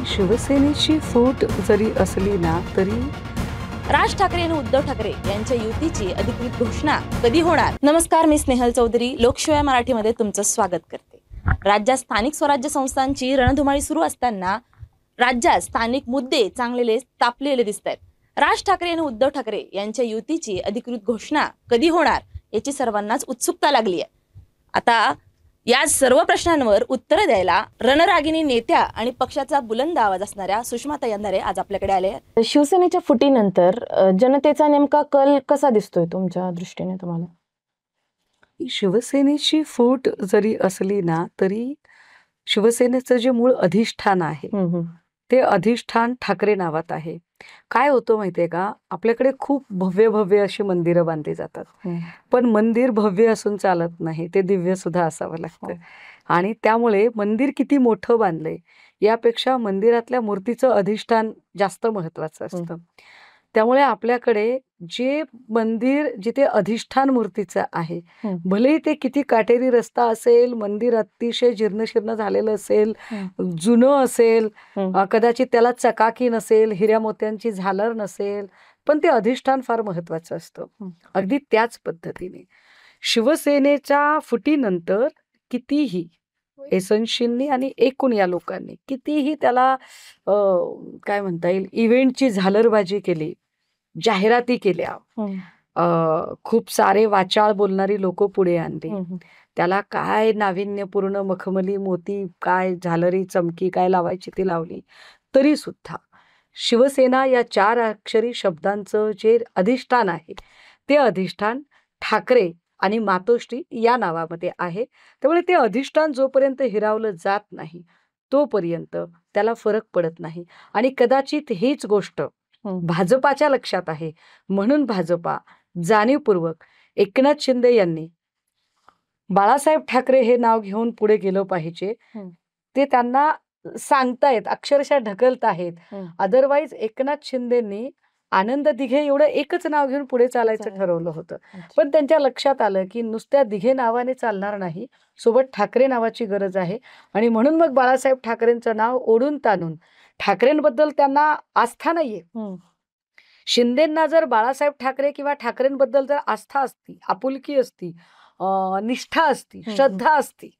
शिवसेनेची फूट जरी असली ना तरी राज ठाकरे आणि उद्धव ठाकरे यांच्या युतीची अधिकृत घोषणा कधी होणार? नमस्कार, मी स्नेहल चौधरी लोकशिवाय मराठीमध्ये तुमचं स्वागत करते. राज्यात स्थानिक स्वराज्य संस्थांची रणधुमाळी सुरू असताना राज्यात स्थानिक मुद्दे चांगलेले तापलेले दिसत आहेत. राज ठाकरे आणि उद्धव ठाकरे यांच्या युतीची अधिकृत घोषणा कधी होणार याची सर्वांनाच उत्सुकता लागली आहे. आता या सर्व प्रश्नांवर उत्तर द्यायला रणरागिणी नेत्या आणि पक्षाचा बुलंद आवाज असणाऱ्या सुषमाताई अंधारे आज आपल्याकडे आले. शिवसेनेच्या फुटीनंतर जनतेचा नेमका कल कसा दिसतोय तुमच्या दृष्टीने तुम्हाला? शिवसेनेची फूट जरी असली ना तरी शिवसेनेचं जे मूळ अधिष्ठान आहे ते अधिष्ठान ठाकरे नावात आहे. काय होतं माहितीये का, आपल्याकडे खूप भव्य भव्य अशी मंदिरं बांधली जातात, पण मंदिर भव्य असून चालत नाही, ते दिव्य सुद्धा असावं लागतं. आणि त्यामुळे मंदिर किती मोठं बांधलंय यापेक्षा मंदिरातल्या मूर्तीचं अधिष्ठान जास्त महत्वाचं असतं. त्यामुळे आपल्याकडे जे मंदिर जिथे अधिष्ठान मूर्तीचं आहे, भलेही ते किती काटेरी रस्ता असेल, मंदिर अतिशय जीर्णशीर्ण झालेलं असेल, जुनं असेल, कदाचित त्याला चकाकी नसेल, हिऱ्या मोत्यांची झालर नसेल, पण ते अधिष्ठान फार महत्वाचं असतं. अगदी त्याच पद्धतीने शिवसेनेच्या फुटीनंतर कितीही एसन्शिंनी आणि एकूण या लोकांनी कितीही त्याला काय म्हणता येईल इव्हेंटची झालरबाजी केली, जाहिराती केल्या, खूप सारे वाचाळ बोलणारी लोक पुढे आणली, त्याला काय नाविन्यपूर्ण मखमली मोती काय झालरी चमकी काय लावायची ती लावली, तरी सुद्धा शिवसेना या 4 अक्षरी शब्दांचं जे अधिष्ठान आहे ते अधिष्ठान ठाकरे आणि मातोश्री या नावामध्ये आहे. त्यामुळे ते अधिष्ठान जोपर्यंत हिरावलं जात नाही तोपर्यंत त्याला फरक पडत नाही. आणि कदाचित हीच गोष्ट भाजपाच्या लक्षात आहे, म्हणून भाजपा जाणीवपूर्वक एकनाथ शिंदे यांनी बाळासाहेब ठाकरे हे नाव घेऊन पुढे गेलं पाहिजे ते त्यांना सांगतायत, अक्षरशः ढकलतायत. अदरवाईज एकनाथ शिंदेंनी आनंद दिघे एवढं एकच नाव घेऊन पुढे चालायचं ठरवलं होतं, पण त्यांच्या लक्षात आलं की नुसत्या दिघे नावाने चालणार नाही, सोबत ठाकरे नावाची गरज आहे. आणि म्हणून मग बाळासाहेब ठाकरेंचं नाव ओढून ताणून, ठाकरेंबद्दल त्यांना आस्था नाहीये. शिंदेंना जर बाळासाहेब ठाकरे किंवा ठाकरेंबद्दल जर आस्था असती, आपुलकी असती, निष्ठा असती, श्रद्धा असती,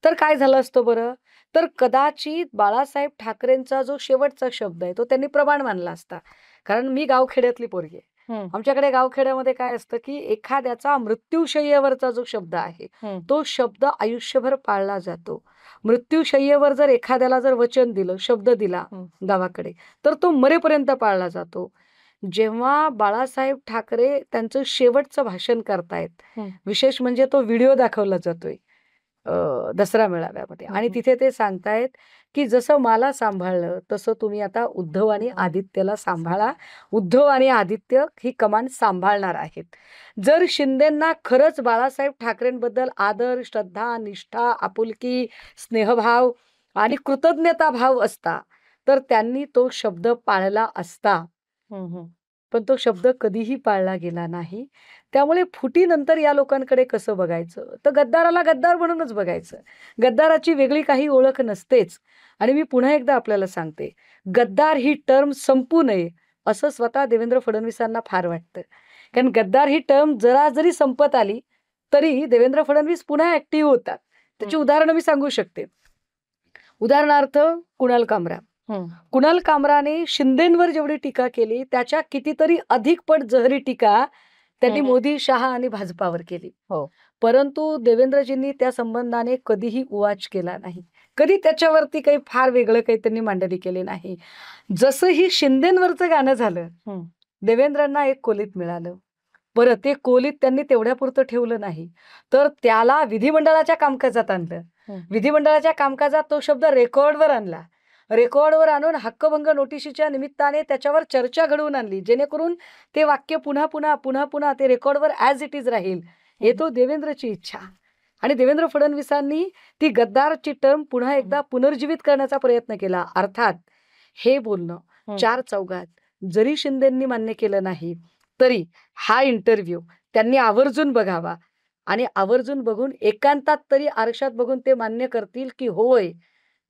तर काय झालं असतं बरं? तर कदाचित बाळासाहेब ठाकरेंचा जो शेवटचा शब्द आहे तो त्यांनी प्रमाण मानला असता. कारण मी गावखेड्यातली पोरगी आहे, आमच्याकडे गावखेड्यामध्ये काय असतं की एखाद्याचा मृत्यूशय्येवरचा जो शब्द आहे तो शब्द आयुष्यभर पाळला जातो. मृत्यूशय्येवर जर एखाद्याला जर वचन दिलं, शब्द दिला गावाकडे, तर तो मरेपर्यंत पाळला जातो. जेव्हा बाळासाहेब ठाकरे त्यांचं शेवटचं भाषण करतायत, विशेष म्हणजे तो व्हिडिओ दाखवला जातोय दसरा मेळाव्यामध्ये, आणि तिथे ते सांगतायत की जसं मला सांभाळलं तसं तुम्ही आता उद्धव आणि आदित्यला सांभाळा, उद्धव आणि आदित्य ही कमान सांभाळणार आहेत. जर शिंदेंना खरंच बाळासाहेब ठाकरेंबद्दल आदर, श्रद्धा, निष्ठा, आपुलकी, स्नेहभाव आणि कृतज्ञता भाव असता तर त्यांनी तो शब्द पाळला असता, पण तो शब्द कधीही पाळला गेला नाही. त्यामुळे फुटीनंतर या लोकांकडे कसं बघायचं, तर गद्दाराला गद्दार म्हणूनच बघायचं. गद्दाराची वेगळी काही ओळख नसतेच. आणि मी पुन्हा एकदा आपल्याला सांगते, गद्दार ही टर्म संपू नये असं स्वतः देवेंद्र फडणवीसांना फार वाटतं. कारण गद्दार ही टर्म जरा जरी संपत आली तरी देवेंद्र फडणवीस पुन्हा ऍक्टिव्ह होतात. त्याची उदाहरणं मी सांगू शकते. उदाहरणार्थ कुणाल कामराने शिंदेंवर जेवढी टीका केली त्याच्या कितीतरी अधिक पट जहरी टीका त्यांनी मोदी, शहा आणि भाजपावर केली. परंतु देवेंद्रजींनी त्या संबंधाने कधीही उवाच केला नाही, कधी त्याच्यावरती काही फार वेगळं काही त्यांनी मांडणी केली नाही. जसं ही शिंदेंवरचं गाणं झालं, देवेंद्रांना एक कोलीत मिळालं, बरं ते कोलीत त्यांनी तेवढ्यापुरतं ठेवलं नाही, तर त्याला विधिमंडळाच्या कामकाजात आणलं. विधिमंडळाच्या कामकाजात तो शब्द रेकॉर्डवर आणला. रेकॉर्डवर आणून हक्कभंग नोटिशीच्या निमित्ताने त्याच्यावर चर्चा घडवून आणली, जेणेकरून ते वाक्य पुन्हा पुन्हा पुन्हा पुन्हा ते रेकॉर्डवर ॲज इट इज राहील. हे तो देवेंद्रची इच्छा. आणि देवेंद्र फडणवीसांनी ती गद्दारची टर्म पुन्हा एकदा पुनर्जीवित करण्याचा प्रयत्न केला. अर्थात हे बोलणं 4 चौघात जरी शिंदेंनी मान्य केलं नाही तरी हा इंटरव्ह्यू त्यांनी आवर्जून बघावा आणि आवर्जून बघून एकांतात तरी आरशात बघून ते मान्य करतील की होय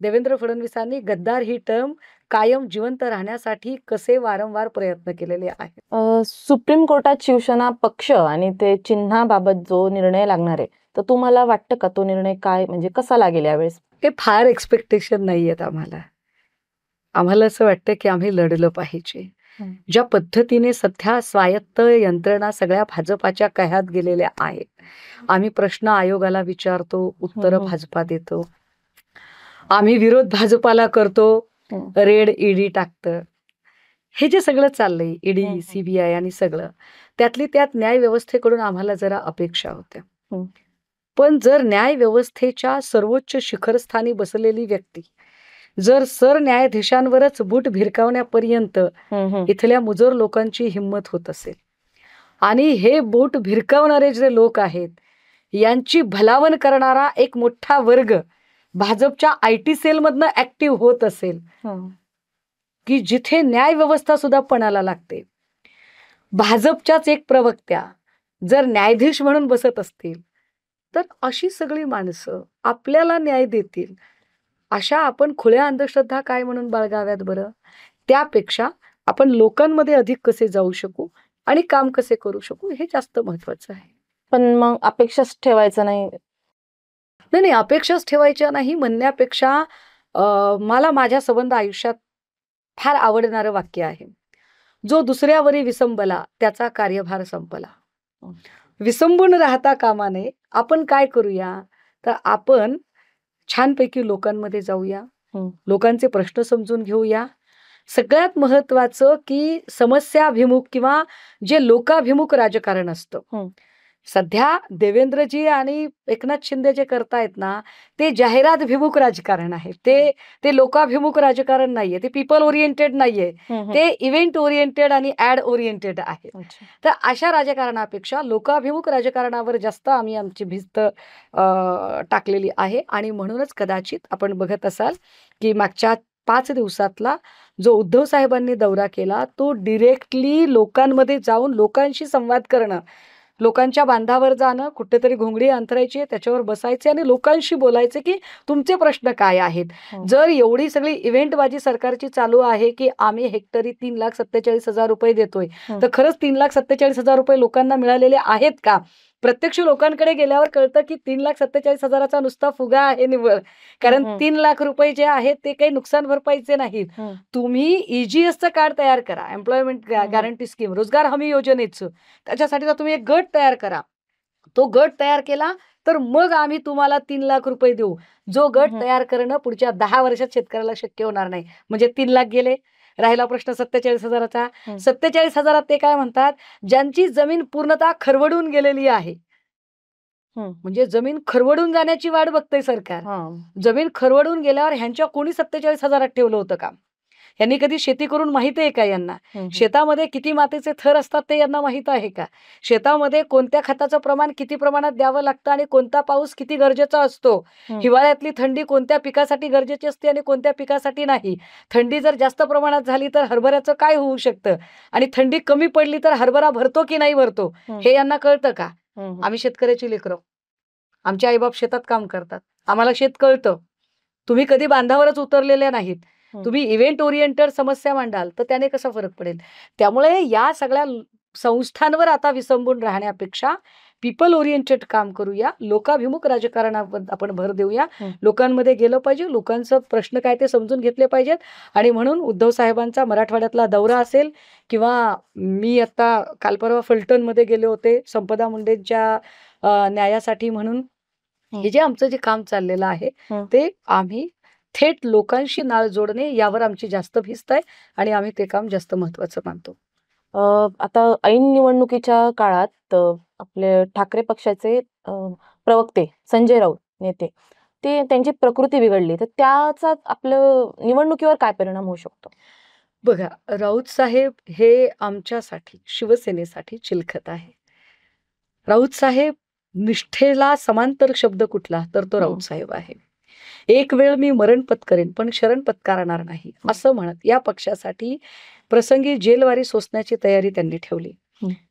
देवेंद्र फडणवीसांनी गद्दार ही टर्म कायम जिवंत राहण्यासाठी कसे वारंवार प्रयत्न केलेले आहेत. सुप्रीम कोर्टात शिवसेना पक्ष आणि ते चिन्हाबाबत जो निर्णय लागणार आहे, तर तुम्हाला वाटतं का तो निर्णय काय म्हणजे कसा लागेल यावेळेस? हे फार एक्सपेक्टेशन नाही आहेत आम्हाला असं वाटतं की आम्ही लढलं पाहिजे. ज्या पद्धतीने सध्या स्वायत्त यंत्रणा सगळ्या भाजपाच्या कह्यात गेलेल्या आहेत, आम्ही प्रश्न आयोगाला विचारतो, उत्तर भाजपा देतो, आम्ही विरोध भाजपाला करतो, रेड ईडी टाकतं. हे जे सगळं चाललंय, ईडी सीबीआय आणि सगळं, त्यातली त्यात न्याय व्यवस्थेकडून आम्हाला जरा अपेक्षा होत्या. पण जर न्याय व्यवस्थेच्या सर्वोच्च शिखरस्थानी बसलेली व्यक्ती जर सरन्यायाधीशांवरच बूट भिरकावण्यापर्यंत इथल्या मुजोर लोकांची हिंमत होत असेल आणि हे बूट भिरकावणारे जे लोक आहेत यांची भलावण करणारा एक मोठा वर्ग भाजपच्या IT सेलमधनं ऍक्टिव्ह होत असेल की जिथे न्याय व्यवस्था सुद्धा पणाला लागते, भाजपच्याच एक प्रवक्त्या जर न्यायाधीश म्हणून बसत असतील, तर अशी सगळी माणसं आपल्याला न्याय देतील अशा आपण खुल्या अंधश्रद्धा काय म्हणून बाळगाव्यात बरं? त्यापेक्षा आपण लोकांमध्ये अधिक कसे जाऊ शकू आणि काम कसे करू शकू हे जास्त महत्वाचं आहे. पण मग अपेक्षाच ठेवायचं नाही? नाही, अपेक्षाच ठेवायच्या नाही म्हणण्यापेक्षा मला माझ्या संबंध आयुष्यात फार आवडणारं वाक्य आहे, जो दुसऱ्यावरी विसंबला त्याचा कार्यभार संपला. विसंबून राहता कामा नये. आपण काय करूया तर आपण छानपैकी लोकांमध्ये जाऊया, लोकांचे प्रश्न समजून घेऊया. सगळ्यात महत्वाचं की समस्याभिमुख किंवा जे लोकाभिमुख राजकारण असतं, सध्या देवेंद्रजी आणि एकनाथ शिंदे जे करतायत ना ते जाहिरातभिमुख राजकारण आहे. ते लोकाभिमुख राजकारण नाहीये, ते पीपल ओरिएंटेड नाहीये, ते इव्हेंट ओरिएंटेड आणि ऍड ओरिएंटेड आहे. तर अशा राजकारणापेक्षा लोकाभिमुख राजकारणावर जास्त आम्ही आमची भिस्त टाकलेली आहे. आणि म्हणूनच कदाचित आपण बघत असाल की मागच्या 5 दिवसातला जो उद्धव साहेबांनी दौरा केला तो डिरेक्टली लोकांमध्ये जाऊन लोकांशी संवाद करणं, लोकांच्या बांधावर जाणं, कुठेतरी घोंगडी अंतरायची, त्याच्यावर बसायचे आणि लोकांशी बोलायचे की तुमचे प्रश्न काय आहेत. जर एवढी सगळी इव्हेंटबाजी सरकारची चालू आहे की आम्ही हेक्टरी 3,47,000 रुपये देतोय, तर खरंच 3,47,000 रुपये लोकांना मिळालेले आहेत का? प्रत्यक्ष लोकांकडे गेल्यावर कळतं की 3,47,000चा नुसता फुगा आहे निव्वळ. कारण 3 लाख रुपये जे आहेत ते काही नुकसान भरपाईचे नाहीत. तुम्ही EGSचं कार्ड तयार करा, एम्प्लॉयमेंट गॅरंटी स्कीम, रोजगार हमी योजनेचं, त्याच्यासाठी तुम्ही एक गट तयार करा. तो गट तयार केला तर मग आम्ही तुम्हाला 3 लाख रुपये देऊ. जो गट तयार करणं पुढच्या 10 वर्षात शेतकऱ्याला शक्य होणार नाही. म्हणजे 3 लाख गेले, राहिला प्रश्न 47,000चा. 47,000 ते काय म्हणतात, ज्यांची जमीन पूर्णतः खरवडून गेलेली आहे. म्हणजे जमीन खरवडून जाण्याची वाट बघतंय सरकार. जमीन खरवडून गेल्यावर ह्यांच्या कोणी 47,000 ठेवलं होतं का? यांनी कधी शेती करून माहित आहे का यांना? शेतामध्ये किती मातीचे थर असतात ते यांना माहित आहे का? शेतामध्ये कोणत्या खताचं प्रमाण किती प्रमाणात द्यावं लागतं आणि कोणता पाऊस किती गरजेचा असतो? हिवाळ्यातली थंडी कोणत्या पिकासाठी गरजेची असते आणि कोणत्या पिकासाठी नाही? थंडी जर जास्त प्रमाणात झाली तर हरभऱ्याचं काय होऊ शकतं आणि थंडी कमी पडली तर हरभरा भरतो की नाही भरतो हे यांना कळतं का? आम्ही शेतकऱ्याची लेकरं, आमचे आईबाप शेतात काम करतात, आम्हाला शेत कळतं. तुम्ही कधी बांधावरच उतरलेल्या नाहीत. तुम्ही इव्हेंट ओरिएंटेड समस्या मांडाल तर त्याने कसा फरक पडेल? त्यामुळे या सगळ्या संस्थांवर आता विसंबून राहण्यापेक्षा पीपल ओरिएंटेड काम करूया, लोकाभिमुख राजकारणावर आपण भर देऊया, लोकांमध्ये गेलं पाहिजे, लोकांचं प्रश्न काय ते समजून घेतले पाहिजेत. आणि म्हणून उद्धव साहेबांचा मराठवाड्यातला दौरा असेल किंवा मी आता काल परवा फलटणमध्ये गेले होते संपदा मुंडेंच्या न्यायासाठी म्हणून, हे जे आमचं जे काम चाललेलं आहे ते आम्ही थेट लोकांशी नाळ जोडणे यावर आमची जास्त भिस्त आहे आणि आम्ही ते काम जास्त महत्वाचं मानतो. आता ऐन निवडणुकीच्या काळात आपले ठाकरे पक्षाचे प्रवक्ते संजय राऊत नेते ते त्यांची प्रकृती बिघडली, तर त्याचा आपलं निवडणुकीवर काय परिणाम होऊ शकतो? बघा, राऊत साहेब हे आमच्यासाठी शिवसेनेसाठी चिलखत आहे. राऊत साहेब निष्ठेला समांतर शब्द कुठला तर तो राऊत साहेब आहे. एक वेळ मी मरण पत्करेन पण शरण पत्कारणार नाही असं म्हणत या पक्षासाठी प्रसंगी जेलवारी सोसण्याची तयारी त्यांनी ठेवली.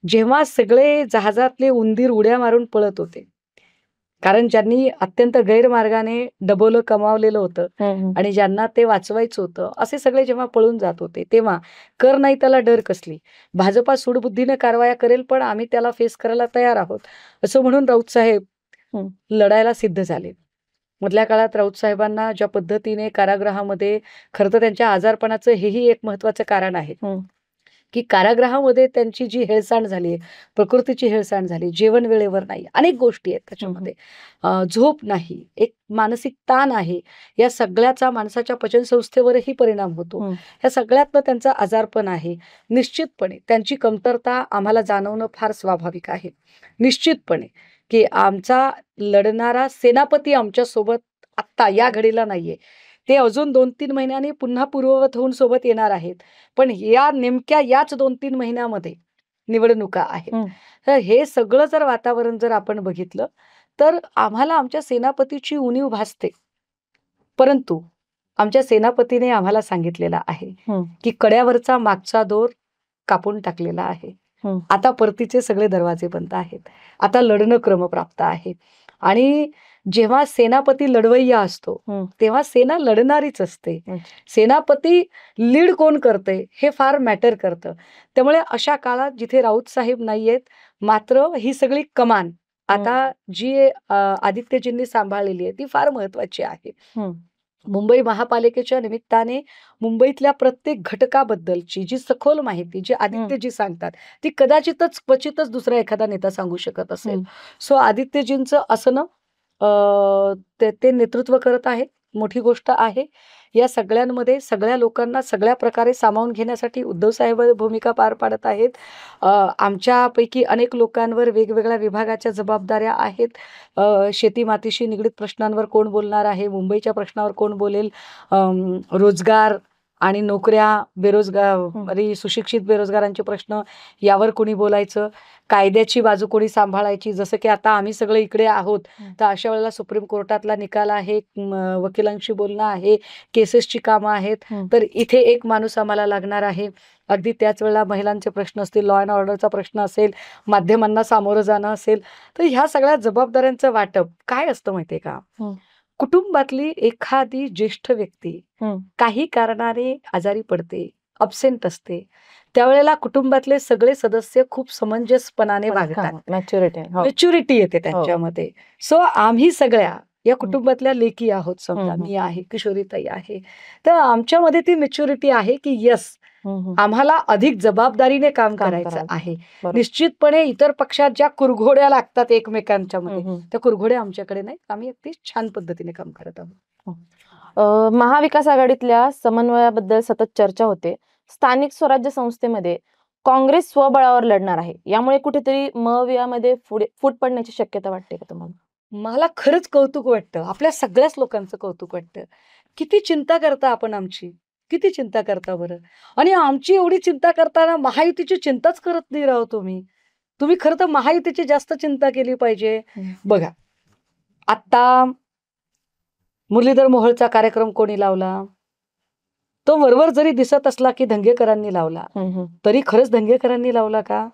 जेव्हा सगळे जहाजातले उंदीर उड्या मारून पळत होते कारण ज्यांनी अत्यंत गैरमार्गाने डबोलं कमावलेलं होतं आणि ज्यांना ते वाचवायचं होतं, असे सगळे जेव्हा पळून जात होते, तेव्हा कर नाही त्याला डर कसली, भाजपा सूडबुद्धीने कारवाया करेल पण आम्ही त्याला फेस करायला तयार आहोत, असं म्हणून राऊत साहेब लढायला सिद्ध झाले. मधल्या काळात राऊत साहेबांना ज्या पद्धतीने कारागृहामध्ये, खरं तर त्यांच्या आजारपणाचं हेही एक महत्वाचं कारण आहे की कारागृहामध्ये त्यांची जी हेळसांड झाली, प्रकृतीची हेळसांड झाली, जेवण वेळेवर नाही, अनेक गोष्टी आहेत त्याच्यामध्ये, झोप नाही, एक मानसिक ताण आहे, या सगळ्याचा माणसाच्या पचनसंस्थेवरही परिणाम होतो. या सगळ्यातनं त्यांचं आजारपण आहे. निश्चितपणे त्यांची कमतरता आम्हाला जाणवणं फार स्वाभाविक आहे. निश्चितपणे की आमचा लढणारा सेनापती आमच्यासोबत आत्ता या घडीला नाहीये, ते अजून 2-3 महिन्यांनी पुन्हा पूर्ववत होऊन सोबत येणार आहेत. पण या नेमक्या याच 2-3 महिन्यामध्ये निवडणुका आहेत. तर हे सगळं जर वातावरण जर आपण बघितलं तर आम्हाला आमच्या सेनापतीची उणीव भासते. परंतु आमच्या सेनापतीने आम्हाला सांगितलेलं आहे की कड्यावरचा मागचा दोर कापून टाकलेला आहे. आता परतीचे सगळे दरवाजे बंद आहेत. आता लढणं क्रमप्राप्त आहे. आणि जेव्हा सेनापती लढवय्या असतो तेव्हा सेना लढणारीच असते. सेनापती लीड कोण करते हे फार मॅटर करतं. त्यामुळे अशा काळात जिथे राऊत साहेब नाहीयेत, मात्र ही सगळी कमान आता जी आदित्यजींनी सांभाळलेली आहे ती फार महत्वाची आहे. मुंबई महापालिकेच्या निमित्ताने मुंबईतल्या प्रत्येक घटकाबद्दलची जी सखोल माहिती जी आदित्यजी सांगतात ती कदाचितच क्वचितच दुसरा एखादा नेता सांगू शकत असेल. सो आदित्यजींचं असणं ते नेतृत्व करत आहेत, मोठी गोष्ट आहे. या सगळ्यांमध्ये सगळ्या लोकांना सगळ्या प्रकारे सामावून घेण्यासाठी उद्धव साहेब भूमिका पार पाडत आहेत. आमच्यापैकी अनेक लोकांवर वेगवेगळ्या विभागाच्या जबाबदाऱ्या आहेत. शेती मातीशी निगडीत प्रश्नांवर कोण बोलणार आहे, मुंबईच्या प्रश्नावर कोण बोलेल, रोजगार आणि नोकऱ्या, बेरोजगारी, सुशिक्षित बेरोजगारांचे प्रश्न यावर कोणी बोलायचं, कायद्याची बाजू कोणी सांभाळायची. जसं की आता आम्ही सगळे इकडे आहोत तर अशा वेळेला सुप्रीम कोर्टातला निकाल आहे, वकिलांशी बोलणं आहे, केसेसची कामं आहेत, तर इथे एक माणूस आम्हाला लागणार आहे. अगदी त्याच वेळेला महिलांचे प्रश्न असतील, लॉ अँड ऑर्डरचा प्रश्न असेल, माध्यमांना सामोरं जाणं असेल, तर ह्या सगळ्या जबाबदाऱ्यांचं वाटप काय असतं माहितीये का, कुटुंबातली एखादी ज्येष्ठ व्यक्ती काही कारणाने आजारी पडते, अब्सेंट असते, त्यावेळेला कुटुंबातले सगळे सदस्य खूप समंजसपणाने वागतात, मॅच्युरिटी येते त्यांच्यामध्ये. सो आम्ही सगळ्या या कुटुंबातल्या लेकी आहोत, समजा मी आहे, किशोरीताई आहे, तर आमच्यामध्ये ती मॅच्युरिटी आहे की यस आम्हाला अधिक जबाबदारीने काम करायचं आहे. निश्चितपणे इतर पक्षात ज्या कुरघोड्या लागतात एकमेकांच्या मध्ये, त्या कुरघोड्या आमच्याकडे नाही. आम्ही अगदी छान पद्धतीने काम करत आहोत. महाविकास आघाडीतल्या समन्वयाबद्दल सतत चर्चा होते. स्थानिक स्वराज्य संस्थेमध्ये काँग्रेस स्वबळावर लढणार आहे, यामुळे कुठेतरी मवियामध्ये फूट पडण्याची शक्यता वाटते का तुम्हाला? मला खरंच कौतुक वाटतं, आपल्या सगळ्याच लोकांचं कौतुक वाटतं. किती चिंता करता आपण आमची, किती चिंता करता बरं. आणि आमची एवढी चिंता करताना महायुतीची चिंताच करत नाही राहो तुम्ही खरं तर महायुतीची जास्त चिंता केली पाहिजे. बघा आता मुरलीधर मोहोळचा कार्यक्रम कोणी लावला, तो वरवर जरी दिसत असला की धंगेकरांनी लावला, तरी खरंच धंगेकरांनी लावला का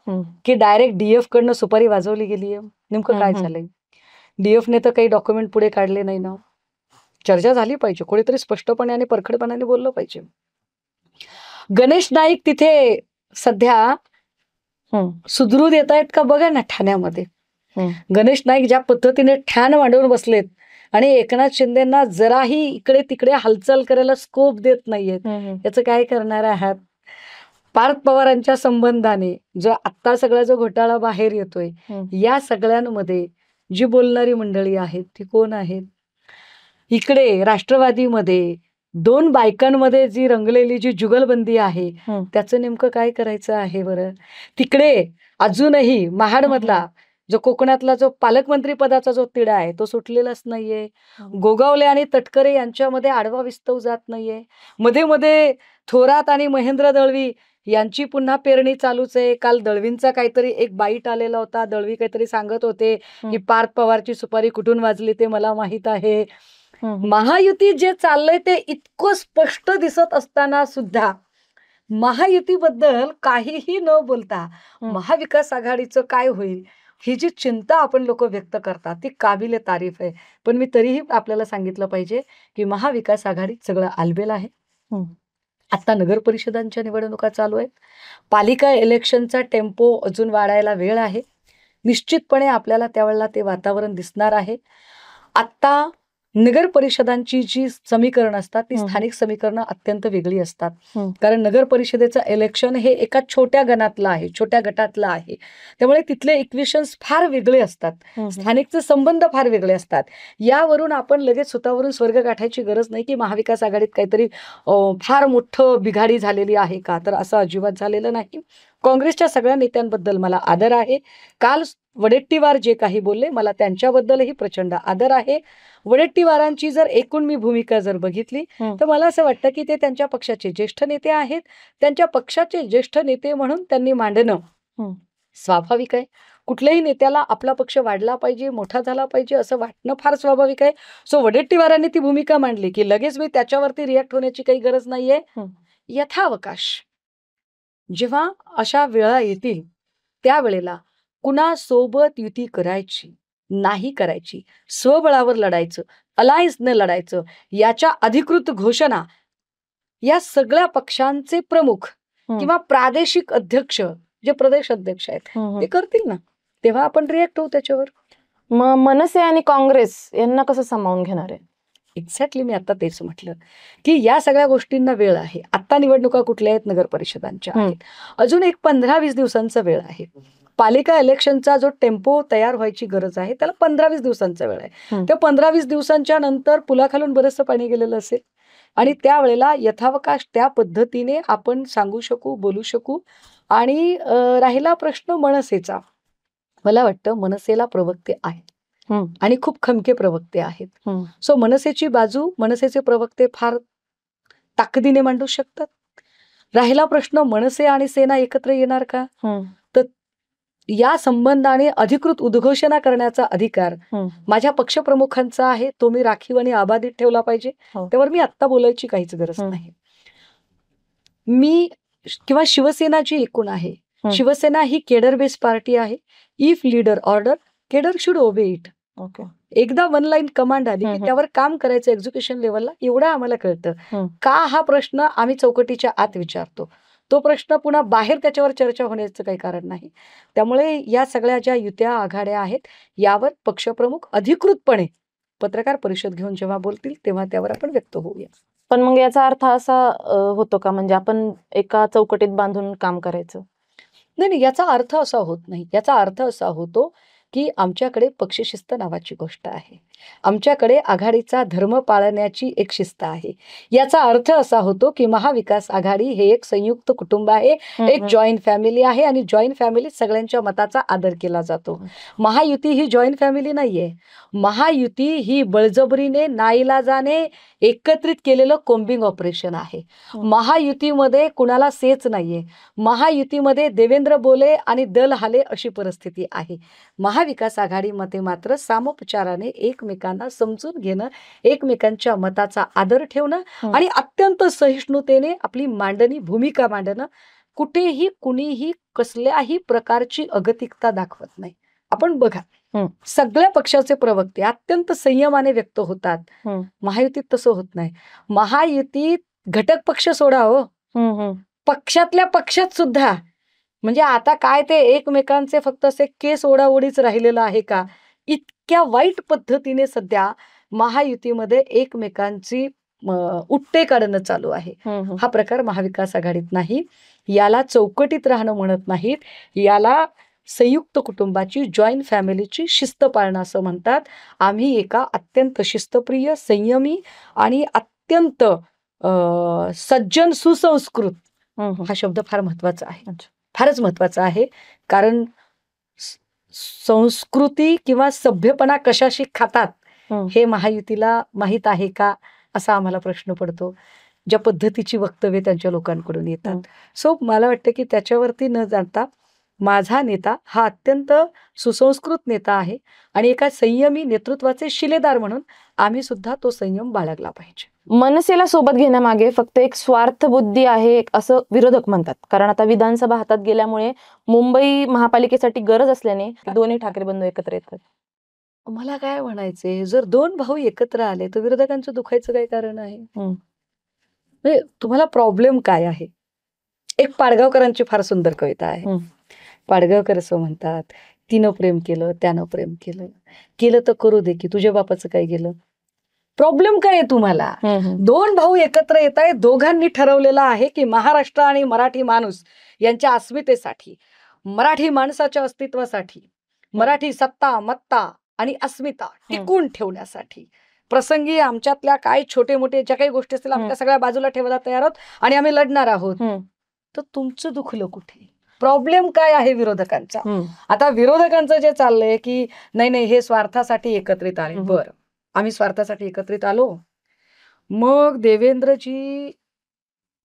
की डायरेक्ट डीएफ कडनं सुपारी वाजवली गेली आहे? नेमकं काय झालंय? डीएफने तर काही डॉक्युमेंट पुढे काढले नाही ना. चर्चा झाली पाहिजे, कोणीतरी स्पष्टपणे आणि परखडपणाने बोललं पाहिजे. गणेश नाईक तिथे सध्या सुधरू देत आहेत का बघा ना ठाण्यामध्ये. गणेश नाईक ज्या पद्धतीने ठाण मांडून बसलेत आणि एकनाथ शिंदेना जराही इकडे तिकडे हालचाल करायला स्कोप देत नाहीयेत, याचं काय करणार आहात? पार्थ पवारांच्या संबंधाने जो आत्ता सगळा जो घोटाळा बाहेर येतोय, या सगळ्यांमध्ये जी बोलणारी मंडळी आहेत ती कोण आहेत? इकडे राष्ट्रवादीमध्ये 2 बायकांमध्ये जी रंगलेली जी जुगलबंदी आहे त्याचं नेमकं काय करायचं आहे बरं? तिकडे अजूनही महाडमधला जो कोकणातला जो पालकमंत्री पदाचा जो तिढा आहे तो सुटलेलाच नाहीये. गोगावले आणि तटकरे यांच्यामध्ये आडवा विस्तव जात नाहीये. मध्ये मध्ये थोरात आणि महेंद्र दळवी यांची पुन्हा पेरणी चालूच आहे. काल दळवींचा काहीतरी एक बाईट आलेला होता, दळवी काहीतरी सांगत होते की पार्थ पवारची सुपारी कुठून वाजली ते मला माहित आहे. महायुती जे चाललंय ते इतकं स्पष्ट दिसत असताना सुद्धा महायुतीबद्दल काहीही न बोलता महाविकास आघाडीचं काय होईल, ही जी चिंता आपण लोक व्यक्त करतात ती काबिले तारीफ आहे. पण मी तरीही आपल्याला सांगितलं पाहिजे की महाविकास आघाडीत सगळं आलबेल आहे. आता नगर परिषदांच्या निवडणुका चालू आहेत. पालिका इलेक्शनचा टेम्पो अजून वाढायला वेळ आहे. निश्चितपणे आपल्याला त्यावेळेला ते वातावरण दिसणार आहे. आत्ता नगर परिषदांची जी समीकरणं असतात ती स्थानिक समीकरणं अत्यंत वेगळी असतात. कारण नगर परिषदेचं इलेक्शन हे एका छोट्या गणातलं आहे, छोट्या गटातलं आहे. त्यामुळे तिथले इक्वेशन्स फार वेगळे असतात. स्थानिकचे संबंध फार वेगळे असतात. यावरून आपण लगेच स्वतःवरून स्वर्ग गाठायची गरज नाही की महाविकास आघाडीत काहीतरी फार मोठं बिघाडी झालेली आहे का, तर असं अजिबात झालेलं नाही. काँग्रेसच्या सगळ्या नेत्यांबद्दल मला आदर आहे. काल वडेट्टीवार जे काही बोलले मला त्यांच्याबद्दलही प्रचंड आदर आहे. वडेट्टीवारांची जर एकूण मी भूमिका जर बघितली तर मला असं वाटतं की ते त्यांच्या पक्षाचे ज्येष्ठ नेते आहेत. त्यांच्या पक्षाचे ज्येष्ठ नेते म्हणून त्यांनी मांडणं स्वाभाविक आहे. कुठल्याही नेत्याला आपला पक्ष वाढला पाहिजे, मोठा झाला पाहिजे असं वाटणं फार स्वाभाविक आहे. सो वडेट्टीवारांनी ती भूमिका मांडली की लगेच मी त्याच्यावरती रिॲक्ट होण्याची काही गरज नाहीये. यथावकाश जेव्हा अशा वेळा येतील त्यावेळेला कुणासोबत युती करायची नाही करायची, स्वबळावर लढायचं, अलायन्सने लढायचं, याच्या अधिकृत घोषणा या सगळ्या पक्षांचे प्रमुख किंवा प्रादेशिक अध्यक्ष जे प्रदेश अध्यक्ष आहेत ते करतील ना, तेव्हा आपण रिॲक्ट होऊ त्याच्यावर. मनसे आणि काँग्रेस यांना कसं सामावून घेणार आहे? एक्झॅक्टली मी आता तेच म्हटलं की या सगळ्या गोष्टींना वेळ आहे. आता निवडणुका कुठल्या आहेत? नगर परिषदांच्या आहेत. अजून एक 15-20 दिवसांचा वेळ आहे. पालिका इलेक्शनचा जो टेम्पो तयार व्हायची गरज आहे त्याला 15-20 दिवसांचा वेळ आहे. त्या 15-20 दिवसांच्या नंतर पुलाखालून बरंचसं पाणी गेलेलं असेल आणि त्यावेळेला यथावकाश त्या पद्धतीने आपण सांगू शकू, बोलू शकू. आणि राहिला प्रश्न मनसेचा, मला वाटतं मनसेला प्रवक्ते आहेत आणि खूप खमके प्रवक्ते आहेत. सो मनसेची बाजू मनसेचे प्रवक्ते फार ताकदीने मांडू शकतात. राहिला प्रश्न मनसे आणि सेना एकत्र येणार का, तर या संबंधाने अधिकृत उद्घोषणा करण्याचा अधिकार माझ्या पक्षप्रमुखांचा आहे. तो मी राखीव आणि अबाधित ठेवला पाहिजे. त्यावर मी आत्ता बोलायची काहीच गरज नाही. मी किंवा शिवसेना जी एकूण आहे, शिवसेना ही केडर बेस पार्टी आहे. If leader order cadre should ओबे इट. एकदा वन लाईन कमांड आली की त्यावर काम करायचं एक्झिक्युशन लेवलला, एवढं आम्हाला कळतं. का हा प्रश्न आम्ही चौकटीच्या आत विचारतो, तो प्रश्न पुन्हा बाहेर त्याच्यावर चर्चा होण्याचं काही कारण नाही. त्यामुळे या सगळ्या ज्या युत्या आघाड्या आहेत यावर पक्षप्रमुख अधिकृतपणे पत्रकार परिषद घेऊन जेव्हा बोलतील तेव्हा त्यावर आपण व्यक्त होऊया. पण मग याचा अर्थ असा होतो का, म्हणजे आपण एका चौकटीत बांधून काम करायचं? नाही, याचा अर्थ असा होत नाही. याचा अर्थ असा होतो की आमच्याकडे पक्षशिस्त नावाची गोष्ट आहे. आमच्याकडे आघाडीचा धर्म पाळण्याची एक शिस्त आहे. याचा अर्थ असा होतो की महाविकास आघाडी हे एक संयुक्त कुटुंब आहे, एक जॉईंट फॅमिली आहे आणि जॉईंट फॅमिलीत सगळ्यांच्या मताचा आदर केला जातो. महायुती ही जॉईंट फॅमिली नाहीये. महायुती ही बळजबरीने नाईलाजाने एकत्रित केलेलं कोम्बिंग ऑपरेशन आहे. महायुतीमध्ये कुणाला सेच नाहीये. महायुतीमध्ये देवेंद्र बोले आणि दल हाले अशी परिस्थिती आहे. महाविकास आघाडीमध्ये मात्र सामोपचाराने एकमेकांना समजून घेणं, एकमेकांच्या मताचा आदर ठेवणं आणि अत्यंत सहिष्णुतेने आपली मांडणी भूमिका मांडणं. कुठेही कुणीही कसल्याही प्रकारची अगतिकता दाखवत नाही. आपण बघा, सगळ्या पक्षाचे प्रवक्ते अत्यंत संयमाने व्यक्त होतात. महायुतीत तसं होत नाही. महायुतीत घटक पक्ष सोडा हो, पक्षातल्या पक्षात सुद्धा, म्हणजे आता काय ते एकमेकांचे फक्त असे केस ओढाओढीच राहिलेलं आहे का? इतक्या वाईट पद्धतीने सध्या महायुतीमध्ये एकमेकांची उपटे काढणं चालू आहे. हा प्रकार महाविकास आघाडीत नाही. याला चौकटीत राहणं म्हणत नाहीत, याला संयुक्त कुटुंबाची जॉईंट फॅमिलीची शिस्त पाळणं असं म्हणतात. आम्ही एका अत्यंत शिस्तप्रिय, संयमी आणि अत्यंत सज्जन सुसंस्कृत, हा शब्द फार महत्वाचा आहे, फारच महत्वाचा आहे. कारण संस्कृती किंवा सभ्यपणा कशाशी खातात हे महायुतीला माहीत आहे का, असा आम्हाला प्रश्न पडतो. ज्या पद्धतीची वक्तव्ये त्यांच्या लोकांकडून येतात. सो मला वाटतं की त्याच्यावरती न जाता माझा नेता हा अत्यंत सुसंस्कृत नेता आहे आणि एका संयमी नेतृत्वाचे शिलेदार म्हणून आम्ही सुद्धा तो संयम बाळगला पाहिजे. मनसेला सोबत घेण्यामागे फक्त एक स्वार्थ बुद्धी आहे असं विरोधक म्हणतात. कारण आता विधानसभा हातात गेल्यामुळे मुंबई महापालिकेसाठी गरज असल्याने दोन्ही ठाकरे बंधू एकत्र येतात. मला काय म्हणायचंय, जर दोन भाऊ एकत्र आले तर विरोधकांचं दुखायचं काय कारण आहे? म्हणजे तुम्हाला प्रॉब्लेम काय आहे? एक पाडगावकरांची फार सुंदर कविता आहे. पाडगावकर असं म्हणतात, तिनं प्रेम केलं, त्यानं प्रेम केलं, केलं तर करू दे की तुझ्या बापाचं काय गेलं. प्रॉब्लेम काय आहे तुम्हाला? दोन भाऊ एकत्र येत आहेत, दोघांनी ठरवलेलं आहे की महाराष्ट्र आणि मराठी माणूस यांच्या अस्मितेसाठी, मराठी माणसाच्या अस्तित्वासाठी, मराठी सत्ता मत्ता आणि अस्मिता टिकून ठेवण्यासाठी प्रसंगी आमच्यातल्या काय छोटे मोठे ज्या काही गोष्टी असतील आमच्या सगळ्या बाजूला ठेवायला तयार आहोत आणि आम्ही लढणार आहोत. तर तुमचं दुखलं कुठे? प्रॉब्लेम काय आहे विरोधकांचा? आता विरोधकांचं जे चाललंय की नाही नाही हे स्वार्थासाठी एकत्रित आले. बरं, आम्ही स्वार्थासाठी एकत्रित आलो, मग देवेंद्रजी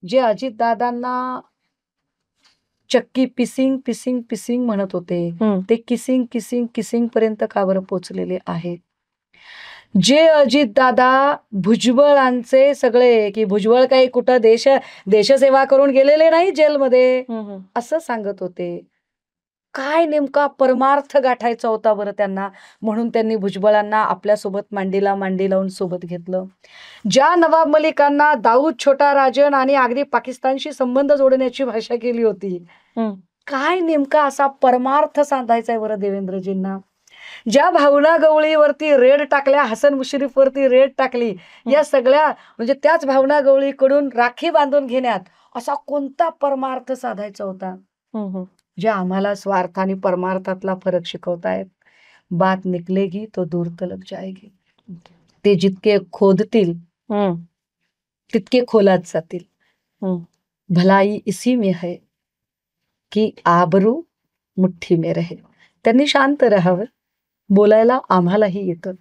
जे अजितदादांना चक्की पिसिंग पिसिंग पिसिंग म्हणत होते ते किसिंग किसिंग किसिंग पर्यंत का बरं पोचलेले आहेत? जे अजितदादा भुजबळांचे सगळे की भुजबळ काही कुठं देशसेवा करून गेलेले नाही जेलमध्ये असं सांगत होते, काय नेमका परमार्थ गाठायचा होता बरं त्यांना, म्हणून त्यांनी भुजबळांना आपल्यासोबत मांडीला मांडी लावून सोबत घेतलं. ज्या नवाब मलिकांना दाऊद छोटा राजन आणि अगदी पाकिस्तानशी संबंध जोडण्याची भाषा केली होती, काय नेमका असा परमार्थ साधायचा बरं देवेंद्रजींना? ज्या भावना गवळीवरती रेड टाकल्या, हसन मुश्रीफ वरती रेड टाकली, या सगळ्या म्हणजे त्याच भावना गवळीकडून राखी बांधून घेण्यात असा कोणता परमार्थ साधायचा होता? जे आम्हाला स्वार्थ आणि परमार्थातला फरक शिकवतायत. बात निकलेगी तो दूर तलक जाएगी. ते जितके खोदतील तितके खोलात जातील. भलाई इसी में है की आबरू मुठ्ठी में रहे. त्यांनी शांत राहावं, बोलायला आम्हालाही येतं.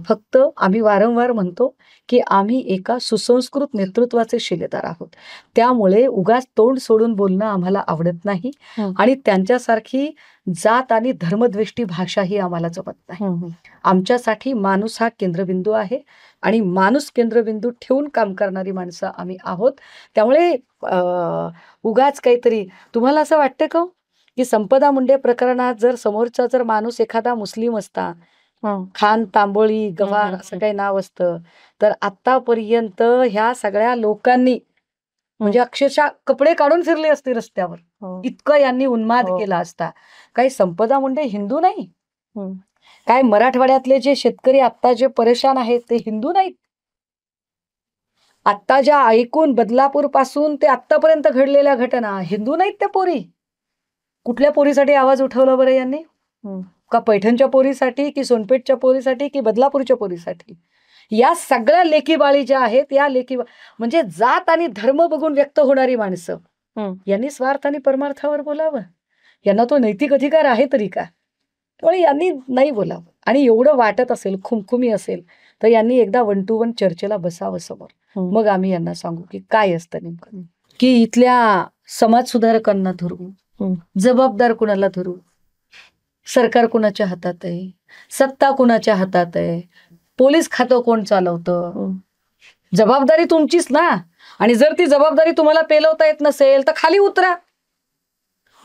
फक्त आम्ही वारंवार म्हणतो की आम्ही एका सुसंस्कृत नेतृत्वाचे शिलेदार आहोत, त्यामुळे उगाच तोंड सोडून बोलणं आम्हाला आवडत नाही आणि त्यांच्यासारखी जात आणि धर्मद्वेष्टी भाषाही आम्हाला जमत नाही. आमच्यासाठी माणूस हा केंद्रबिंदू आहे आणि माणूस केंद्रबिंदू ठेवून काम करणारी माणसं आम्ही आहोत. त्यामुळे उगाच काहीतरी तुम्हाला असं वाटतं का की संपदा मुंडे प्रकरणात जर समोरचा जर माणूस एखादा मुस्लिम असता, खान तांबोळी गव्हाण असं काही नाव असतं, तर आतापर्यंत ह्या सगळ्या लोकांनी म्हणजे अक्षरशः कपडे काढून फिरले असते रस्त्यावर, इतकं यांनी उन्माद केला असता. काही संपदा मुंडे हिंदू नाही, काय मराठवाड्यातले जे शेतकरी आता जे परेशान आहेत ते हिंदू नाहीत. आता ज्या ऐकून बदलापूर पासून ते आतापर्यंत घडलेल्या घटना हिंदू नाहीत त्या पोरी. कुठल्या पोरीसाठी आवाज उठवला बरं यांनी? का पैठणच्या पोरीसाठी की सोनपेठच्या पोरीसाठी की बदलापूरच्या पोरीसाठी? या सगळ्या लेकी बाळी ज्या आहेत, या लेकी म्हणजे जात आणि धर्म बघून व्यक्त होणारी माणसं, यांनी स्वार्थ आणि परमार्थावर बोलावं? यांना तो नैतिक अधिकार आहे तरी का? त्यामुळे यांनी नाही बोलावं. आणि एवढं वाटत असेल, खुमखुमी असेल, तर यांनी एकदा 1 to 1 चर्चेला बसावं समोर. मग आम्ही यांना सांगू की काय असतं नेमकं, की इथल्या समाजसुधारकांना धरू, जबाबदार कुणाला धरू? सरकार कुणाच्या हातात आहे? सत्ता कुणाच्या हातात आहे? पोलीस खातं कोण चालवतं? जबाबदारी तुमचीच ना. आणि जर ती जबाबदारी तुम्हाला पेलवता येत नसेल तर खाली उतरा,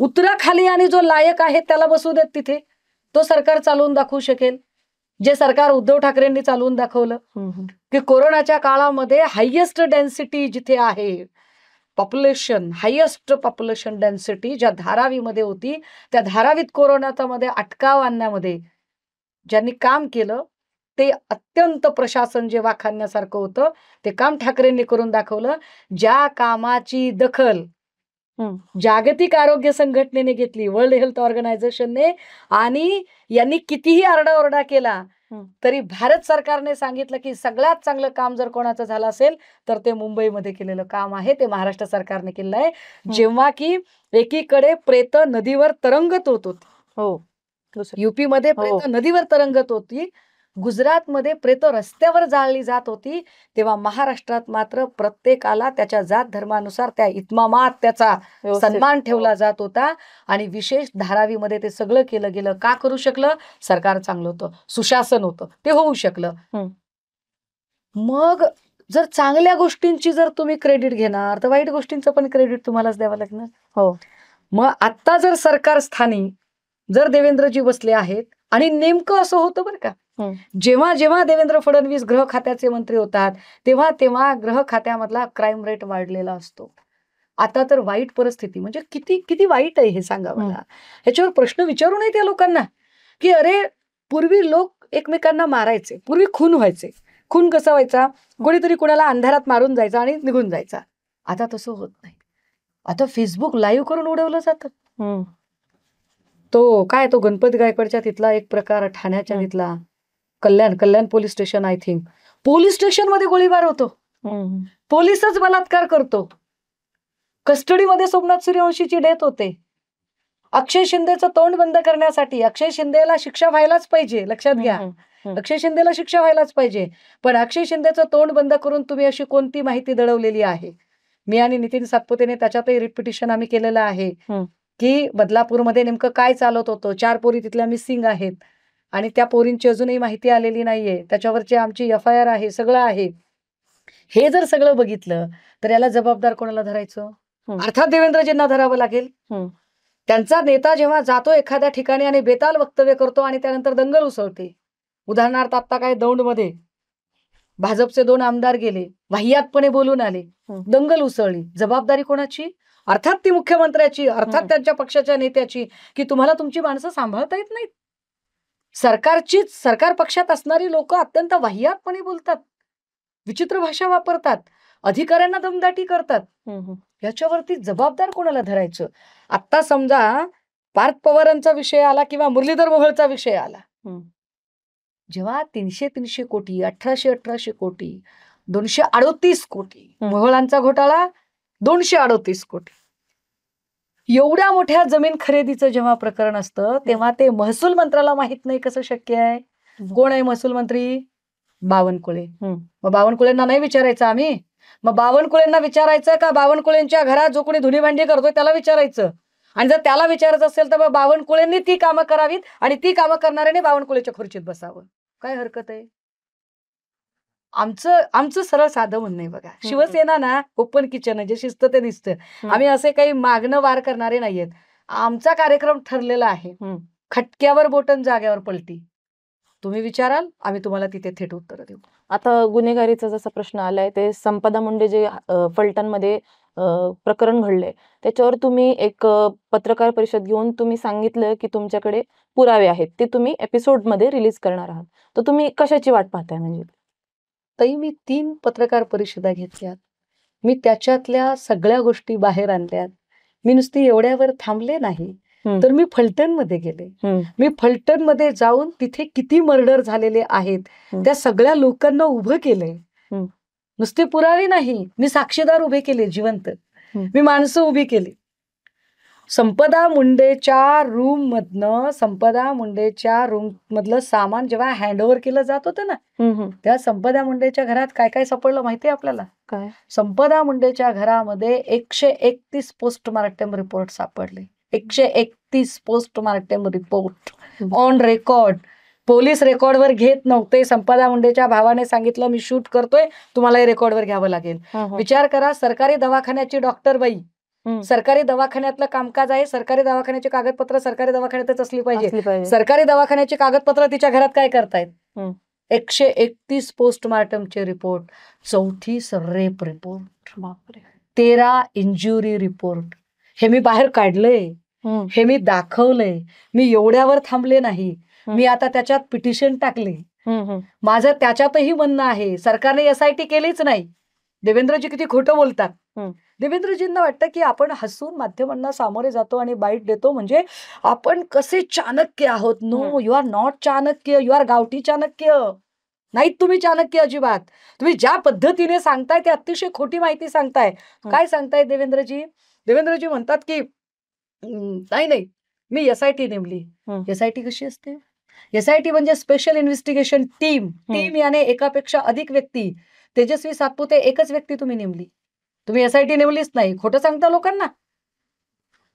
उतरा खाली, आणि जो लायक आहे त्याला बसू देत तिथे. तो सरकार चालवून दाखवू शकेल, जे सरकार उद्धव ठाकरेंनी चालवून दाखवलं की कोरोनाच्या काळामध्ये हायेस्ट डेन्सिटी जिथे आहे, पॉप्युलेशन, हायेस्ट पॉप्युलेशन डेन्सिटी ज्या धारावीमध्ये होती, त्या धारावीत कोरोनाचा मध्ये अटकाव आणण्यामध्ये ज्यांनी काम केलं ते अत्यंत प्रशासन जे वाखाणण्यासारखं होतं ते काम ठाकरेंनी करून दाखवलं. ज्या कामाची दखल जागतिक आरोग्य संघटनेने घेतली, वर्ल्ड हेल्थ ऑर्गनायझेशनने, आणि यांनी कितीही आरडाओरडा केला तरी भारत सरकारने सांगितलं की सगळ्यात चांगलं काम जर कोणाचं झालं असेल तर ते मुंबईमध्ये केलेलं काम आहे, ते महाराष्ट्र सरकारने केलं आहे. जेव्हा की एकीकडे प्रेत नदीवर तरंगत होत होती, युपी मध्ये प्रेत नदीवर तरंगत होती, गुजरातमध्ये प्रेत रस्त्यावर जाळली जात होती, तेव्हा महाराष्ट्रात मात्र प्रत्येकाला त्याच्या जात धर्मानुसार त्या इत्मामात त्याचा सन्मान ठेवला जात होता. आणि विशेष धारावीमध्ये ते सगळं केलं गेलं. का करू शकलं? सरकार चांगलं होतं, सुशासन होतं, ते होऊ शकलं. मग जर चांगल्या गोष्टींची जर तुम्ही क्रेडिट घेणार तर वाईट गोष्टींचं पण क्रेडिट तुम्हालाच द्यावं लागणार. हो. मग आता जर सरकार स्थानी जर देवेंद्रजी बसले आहेत आणि नेमकं असं होतं बरं का, जेव्हा जेव्हा देवेंद्र फडणवीस गृह खात्याचे मंत्री होतात तेव्हा तेव्हा गृह खात्यामधला क्राईम रेट वाढलेला असतो. आता तर वाईट परिस्थिती, म्हणजे किती किती वाईट आहे हे सांगा मला. ह्याच्यावर प्रश्न विचारू नये त्या लोकांना की अरे पूर्वी लोक एकमेकांना मारायचे, पूर्वी खून व्हायचे. खून कसा व्हायचा, कोणीतरी कुणाला अंधारात मारून जायचा आणि निघून जायचा. आता तसं होत नाही. आता फेसबुक लाईव्ह करून उडवलं जातं. तो काय, तो गणपती गायकवाडच्या तिथला एक प्रकार, ठाण्याच्या तिथला Kalyan police station, I think police station मध्ये गोळीबार होतो, पोलीसच बलात्कार करतो, कस्टडीमध्ये सोमनाथ सूर्यवंशीची डेथ होते. अक्षय शिंदेचं तोंड बंद करण्यासाठी अक्षय शिंदेला शिक्षा व्हायलाच पाहिजे, लक्षात घ्या, अक्षय शिंदेला शिक्षा व्हायलाच पाहिजे. पण अक्षय शिंदेचं तोंड बंद करून तुम्ही अशी कोणती माहिती दडवलेली आहे? मी आणि नितीन सातपुतेने त्याच्यातही रिट पिटिशन आम्ही केलेलं आहे की बदलापूरमध्ये नेमकं काय चालत होतं. 4 पोरी तिथल्या मिसिंग आहेत आणि त्या पोरींची अजूनही माहिती आलेली नाहीये, त्याच्यावरची आमची FIR आहे, सगळं आहे. हे जर सगळं बघितलं तर याला जबाबदार कोणाला धरायचं? अर्थात देवेंद्रजींना धरावं लागेल. त्यांचा नेता जेव्हा जातो एखाद्या ठिकाणी आणि बेताल वक्तव्य करतो आणि त्यानंतर दंगल उसळते, उदाहरणार्थ आता काय दौंडमध्ये भाजपचे 2 आमदार गेले, वाह्यातपणे बोलून आले, दंगल उसळली, जबाबदारी कोणाची? अर्थात ती मुख्यमंत्र्याची, अर्थात त्यांच्या पक्षाच्या नेत्याची की तुम्हाला तुमची माणसं सांभाळता येत नाहीत. सरकार पक्षात असणारी लोक अत्यंत वाह्यातपणे बोलतात, विचित्र भाषा वापरतात, अधिकाऱ्यांना दमदाटी करतात. याच्यावरती जबाबदार कोणाला धरायचं? आता समजा पार्थ पवारांचा विषय आला किंवा मुरलीधर मोहोळचा विषय आला, जेव्हा 300 कोटी, 1800 कोटी, 238 कोटी, मोहोळांचा घोटाळा 238 कोटी, एवढ्या मोठ्या जमीन खरेदीचं जेव्हा प्रकरण असतं तेव्हा ते महसूल मंत्र्याला माहित नाही कसं शक्य आहे? कोण आहे महसूल मंत्री? बावनकुळे. मग बावनकुळेंना नाही विचारायचं आम्ही? मग बावनकुळेंना विचारायचं का बावनकुळेंच्या घरात जो कोणी धुणी भांडी करतोय त्याला विचारायचं? आणि जर त्याला विचारायचं असेल तर मग बावनकुळेंनी ती कामं करावीत आणि ती कामं करणाऱ्याने बावनकुळेच्या खुर्चीत बसावं. काय हरकत आहे? आमचं सरळ साधं म्हणणं आहे बघा, शिवसेना ना ओपन किचन आहे, जे शिस्त ते दिसतं. आम्ही असे काही मागणं वार करणारे नाहीयेत. आमचा कार्यक्रम ठरलेला आहे, खटक्यावर बोटन जाग्यावर पलटी. तुम्ही विचाराल, आम्ही तुम्हाला तिथे थेट उत्तर देऊ. आता गुन्हेगारीचा जसा प्रश्न आलाय, ते संपदा मुंडे जे फलटणमध्ये प्रकरण घडले त्याच्यावर तुम्ही एक पत्रकार परिषद घेऊन तुम्ही सांगितलं की तुमच्याकडे पुरावे आहेत, ते तुम्ही एपिसोडमध्ये रिलीज करणार आहात. तर तुम्ही कशाची वाट पाहताय? म्हणजे ताई, मी 3 पत्रकार परिषदा घेतल्यात, मी त्याच्यातल्या सगळ्या गोष्टी बाहेर आणल्यात. मी नुसती एवढ्यावर थांबले नाही, तर मी फलटणमध्ये गेले. मी फलटणमध्ये जाऊन तिथे किती मर्डर झालेले आहेत त्या सगळ्या लोकांना उभं केलंय. नुसते पुरावे नाही, मी साक्षीदार उभे केले, जिवंत. मी माणसं उभी केली. संपदा मुंडेच्या रूम मधलं सामान जेव्हा हँडओव्हर केलं जात होतं ना, त्या संपदा मुंडेच्या घरात काय काय सापडलं माहितीये आपल्याला? काय? संपदा मुंडेच्या घरामध्ये 131 पोस्टमार्टम रिपोर्ट सापडले. 131 postmortem report on record. Police रेकॉर्डवर घेत नव्हते. संपदा मुंडेच्या भावाने सांगितलं मी शूट करतोय, तुम्हाला रेकॉर्डवर घ्यावं लागेल. विचार करा, सरकारी दवाखान्याची डॉक्टर बाई, सरकारी दवाखान्यातलं कामकाज आहे, सरकारी दवाखान्याचे कागदपत्र सरकारी दवाखान्यातच असली पाहिजे. सरकारी दवाखान्याचे कागदपत्र तिच्या घरात काय करतायत? 131 पोस्टमार्टमचे report, 34 rape report, 13 injury report. हे मी बाहेर काढलंय, हे मी दाखवलंय. मी एवढ्यावर थांबले नाही, मी आता त्याच्यात पिटिशन टाकले. माझं त्याच्यातही म्हणणं आहे, सरकारने SIT केलीच नाही. देवेंद्रजी किती खोटं बोलतात. देवेंद्रजींना वाटतं की आपण हसून माध्यमांना सामोरे जातो आणि बाईट देतो म्हणजे आपण कसे चाणक्य आहोत. No, you are not Chanakya, you are गावठी चाणक्य. नाहीत तुम्ही चाणक्य अजिबात. तुम्ही ज्या पद्धतीने सांगताय ते अतिशय खोटी माहिती सांगताय. काय सांगताय देवेंद्रजी? देवेंद्रजी म्हणतात की नाही मी SIT नेमली. SIT कशी असते? SIT म्हणजे स्पेशल इन्व्हेस्टिगेशन टीम. टीम याने एकापेक्षा अधिक व्यक्ती. तेजस्वी सातपुते एकच व्यक्ती तुम्ही नेमली, तुम्ही SIT नेमलीच नाही. खोटं सांगता लोकांना.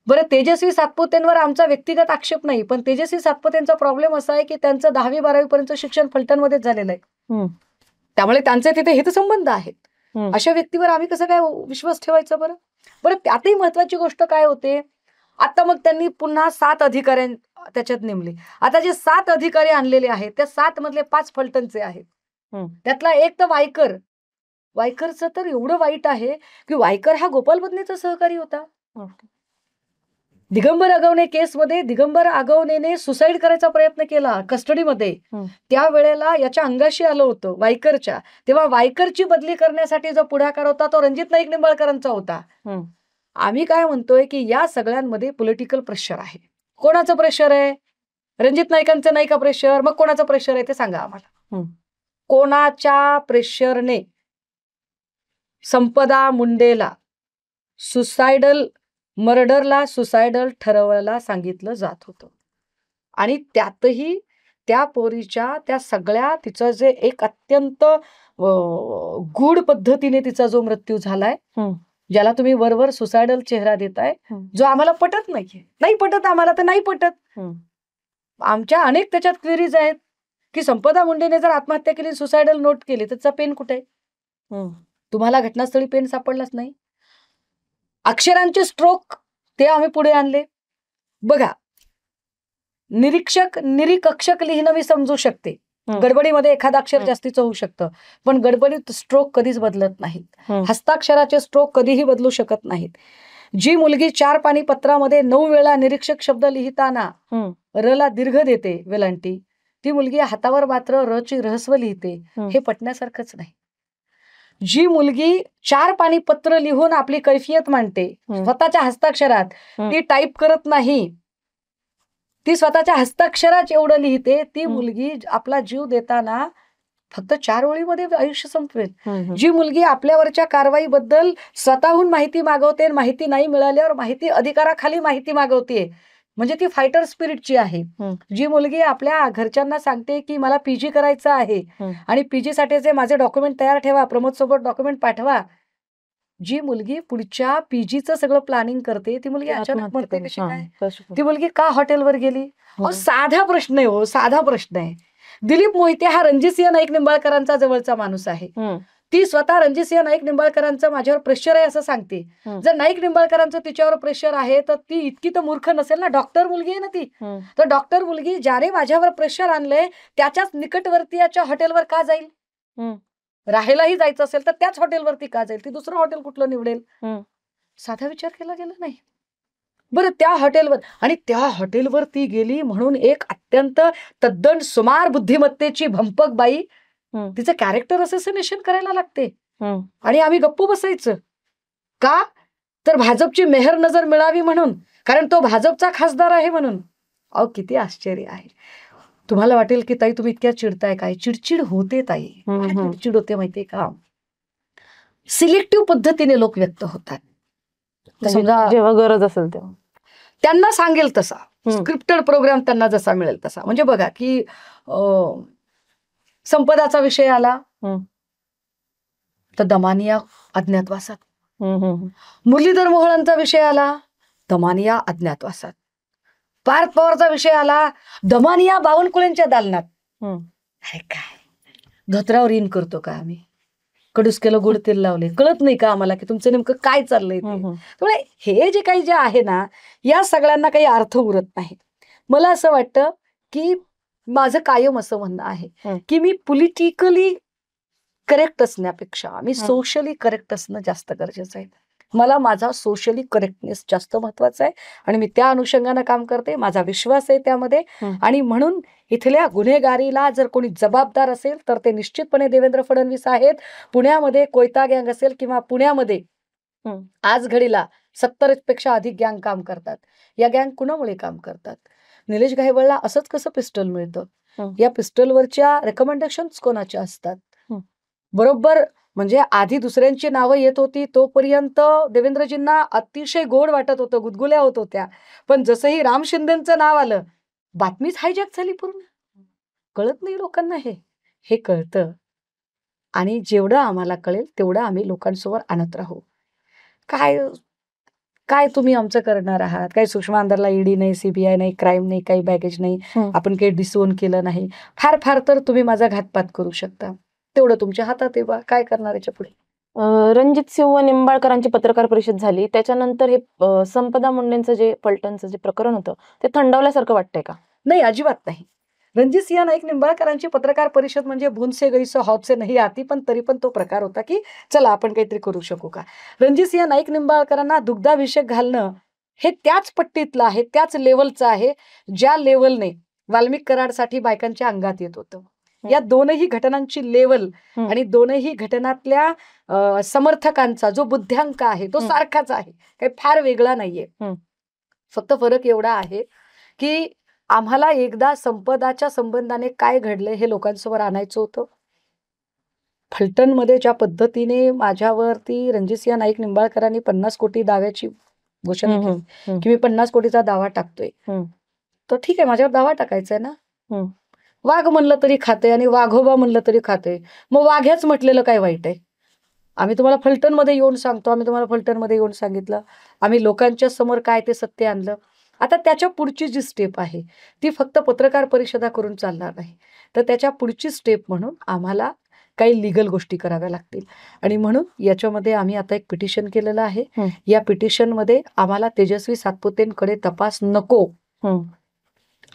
बरं, तेजस्वी सातपुतेंवर आमचा व्यक्तिगत आक्षेप नाही, पण तेजस्वी सातपुतेंचा प्रॉब्लेम असा आहे की त्यांचं 10वी 12वी पर्यंत शिक्षण फलटणमध्येच झालेलं आहे. त्यामुळे त्यांचे तिथे हितसंबंध आहेत. अशा व्यक्तीवर आम्ही कसं काय विश्वास ठेवायचा बरं? बरं, त्यातही महत्वाची गोष्ट काय होते, आता मग त्यांनी पुन्हा 7 अधिकारी त्याच्यात नेमले. आता जे 7 अधिकारी आणलेले आहेत त्या 7 मधले 5 फलटणचे आहेत. त्यातला एक तर वायकरचं तर एवढं वाईट आहे की वायकर हा गोपाल बदनेचा सहकारी होता. दिगंबर अगवणे केसमध्ये दिगंबर अगवणेने सुसाईड करायचा प्रयत्न केला कस्टडीमध्ये. त्यावेळेला याच्या अंगाशी आलं होतं वायकरच्या. तेव्हा वायकरची बदली करण्यासाठी जो पुढाकार होता तो रणजित नाईक निंबाळकरांचा होता. आम्ही काय म्हणतोय की या सगळ्यांमध्ये पॉलिटिकल प्रेशर आहे. कोणाचं प्रेशर आहे? रणजित नाईकांचं नाही का प्रेशर? मग कोणाचं प्रेशर आहे ते सांगा आम्हाला. कोणाच्या प्रेशरने संपदा मुंडेला मर्डरला सुसायडल ठरवायला सांगितलं जात होतं? आणि त्यातही त्या पोरीच्या त्या सगळ्या तिचं जे एक अत्यंत गूढ पद्धतीने तिचा जो मृत्यू झालाय, ज्याला तुम्ही वरवर सुसायडल चेहरा देताय, जो आम्हाला पटत नाहीये. नाही पटत आम्हाला तर नाही पटत. आमच्या अनेक त्याच्यात क्वेरीज आहेत की संपदा मुंडेने जर आत्महत्या केली, सुसायडल नोट केली, त्याचा पेन कुठे? तुम्हाला घटनास्थळी पेन सापडलाच नाही. अक्षरांचे स्ट्रोक ते आम्ही पुढे आणले. बघा, निरीक्षक लिहिणं मी समजू शकते, गडबडीमध्ये एखादा अक्षर जास्तीचं होऊ शकतं, पण गडबडीत स्ट्रोक कधीच बदलत नाहीत. हस्ताक्षराचे स्ट्रोक कधीही बदलू शकत नाहीत. जी मुलगी 4 पानी पत्रामध्ये 9 वेळा निरीक्षक शब्द लिहिताना रला दीर्घ देते वेलांटी, ती मुलगी हातावर मात्र रची रहस्व लिहिते, हे पटण्यासारखंच नाही. जी मुलगी 4 पानी पत्र लिहून आपली कैफियत मांडते स्वतःच्या हस्ताक्षरात, ती टाईप करत नाही, ती स्वतःच्या हस्ताक्षरात एवढं लिहिते, ती मुलगी आपला जीव देताना फक्त 4 ओळीमध्ये आयुष्य संपवेल. जी मुलगी आपल्यावरच्या कारवाईबद्दल स्वतःहून माहिती मागवते, माहिती नाही मिळाल्यावर माहिती अधिकाराखाली माहिती मागवते, म्हणजे ती फायटर स्पिरिटची आहे. जी मुलगी आपल्या घरच्यांना सांगते की मला पीजी करायचं आहे आणि पीजी साठीचे माझे डॉक्युमेंट तयार ठेवा, प्रमोद सोबत डॉक्युमेंट पाठवा, जी मुलगी पुढच्या पीजीचं सगळं प्लॅनिंग करते, ती मुलगी अचानक मरते कशी काय? ती मुलगी का हॉटेलवर गेली? साधा प्रश्न आहे हो, साधा प्रश्न आहे. दिलीप मोहिते हा रणजितसिंह नाईक निंबाळकरांचा जवळचा माणूस आहे. ती स्वतः रणजितसिंह नाईक निंबाळकरांचं माझ्यावर प्रेशर आहे असं सांगते. जर नाईक निंबाळकरांचं तिच्यावर प्रेशर आहे तर ती इतकी तर मूर्ख नसेल ना. डॉक्टर मुलगी आहे ना ती. तर डॉक्टर मुलगी ज्याने माझ्यावर प्रेशर आणलंय त्याच्याच निकटवर्तीयाच्या हॉटेलवर का जाईल? राहायलाही जायचं असेल तर त्याच हॉटेलवरती का जाईल? ती दुसरं हॉटेल कुठलं निवडेल? साधा विचार केला गेला नाही. बरं, त्या हॉटेलवर, आणि त्या हॉटेलवर ती गेली म्हणून एक अत्यंत तद्दन सुमार बुद्धिमत्तेची भंपक बाई तिचं कॅरेक्टर असोसिएशन करायला लागते आणि आम्ही गप्पू बसायचं का? तर भाजपची मेहर नजर मिळावी म्हणून, कारण तो भाजपचा खासदार आहे म्हणून. अहो, किती आश्चर्य आहे. तुम्हाला वाटेल की ताई तुम्ही इतक्या चिडताय काय? चिडचिड होते ताई, चिडचिड होते माहितीये का? सिलेक्टिव्ह पद्धतीने लोक व्यक्त होतात. समजा जेव्हा गरज असेल तेव्हा त्यांना सांगेल तसा, स्क्रिप्टेड प्रोग्राम त्यांना जसा मिळेल तसा. म्हणजे बघा की संपदाचा विषय आला तर दमानिया अज्ञातवासात, मुरलीधर मोहोळांचा विषय आला दमानिया अज्ञातवासात, पार्थ पवारचा विषय आला दमानिया बावनकुळेंच्या दालनात. अरे काय धोत्रावर इन करतो का आम्ही? कडूस केलं गुड तेल लावले, कळत नाही का आम्हाला की तुमचं नेमकं काय चाललंय ते? त्यामुळे हे जे काही जे आहे ना, या सगळ्यांना काही अर्थ उरत नाही. मला असं वाटतं की माझं कायम असं म्हणणं आहे की मी पॉलिटिकली करेक्ट असण्यापेक्षा मी सोशली करेक्ट असणं जास्त गरजेचं आहे. मला माझा सोशली करेक्टनेस जास्त महत्वाचा आहे आणि मी त्या अनुषंगानं काम करते. माझा विश्वास आहे त्यामध्ये, आणि म्हणून इथल्या गुन्हेगारीला जर कोणी जबाबदार असेल तर ते निश्चितपणे देवेंद्र फडणवीस आहेत. पुण्यामध्ये कोयता गँग असेल किंवा पुण्यामध्ये आज घडीला 70 पेक्षा अधिक गँग काम करतात. या गँग कुणामुळे काम करतात? निलेश गायवळला असंच कसं पिस्टल मिळतं? या पिस्टलवरच्या रेकमेंडेशन्स कोणाच्या असतात? बरोबर, म्हणजे आधी दुसऱ्यांची नावं येत होती तोपर्यंत देवेंद्रजींना अतिशय गोड वाटत होतं, गुदगुल्या होत होत्या. पण जसंही राम शिंदेचं नाव आलं, बातमीच हायजॅक झाली पूर्ण. कळत नाही लोकांना, हे कळतं, आणि जेवढं आम्हाला कळेल तेवढं आम्ही लोकांसमोर आणत राहू. काय तुम्ही आमचं करणार आहात? काही सूक्ष्म अंधारला ईडी नाही, सीबीआय नाही, क्राईम नाही, काही बॅगेज नाही, आपण काही डिसोन केलं नाही. फार फार तर तुम्ही माझा घातपात करू शकता, तेवढं तुमच्या हातात आहे बा. काय करणार याच्या पुढे? रणजित सिंह निंबाळकरांची पत्रकार परिषद झाली त्याच्यानंतर हे संपदा मुंडेंचं जे फलटणचं जे प्रकरण होतं ते थंडावल्यासारखं वाटतंय का? नाही, अजिबात नाही. रणजितसिंह नाईक निंबाळकरांची पत्रकार परिषद म्हणजे भूनसे गैस हौसे नाही आती, पण तरी पण तो प्रकार होता की चला आपण काहीतरी करू शकू का. रणजितसिंह नाईक निंबाळकरांना दुग्धाभिषेक घालणं हे त्याच पट्टीतलं आहे, त्याच लेवलचं आहे ज्या लेवलने वाल्मिक कराडसाठी बायकांच्या अंगात येत होतं. या दोनही घटनांची लेवल आणि दोनही घटनातल्या समर्थकांचा जो बुद्ध्यांक आहे तो सारखाच आहे, काही फार वेगळा नाहीये. फक्त फरक एवढा आहे की आम्हाला एकदा संपदाच्या संबंधाने काय घडले हे लोकांसमोर आणायचं होतं. फलटणमध्ये ज्या पद्धतीने माझ्यावरती रणजितसिंह नाईक निंबाळकरांनी 50 कोटी दाव्याची घोषणा केली की मी 50 कोटीचा दावा टाकतोय, तर ठीक आहे, माझ्यावर दावा टाकायचा आहे ना. वाघ म्हणलं तरी खाते आणि वाघोबा म्हणलं तरी खाते, मग वाघ्याच म्हटलेलं काय वाईट आहे. आम्ही तुम्हाला फलटणमध्ये येऊन सांगतो, आम्ही तुम्हाला फलटणमध्ये येऊन सांगितलं, आम्ही लोकांच्या समोर काय ते सत्य आणलं. आता त्याच्या पुढची जी स्टेप आहे ती फक्त पत्रकार परिषदा करून चालणार नाही, तर त्याच्या पुढची स्टेप म्हणून आम्हाला काही लिगल गोष्टी कराव्या लागतील. आणि म्हणून याच्यामध्ये आम्ही आता एक पिटिशन केलेलं आहे. या पिटिशनमध्ये आम्हाला तेजस्वी सातपुतेंकडे तपास नको,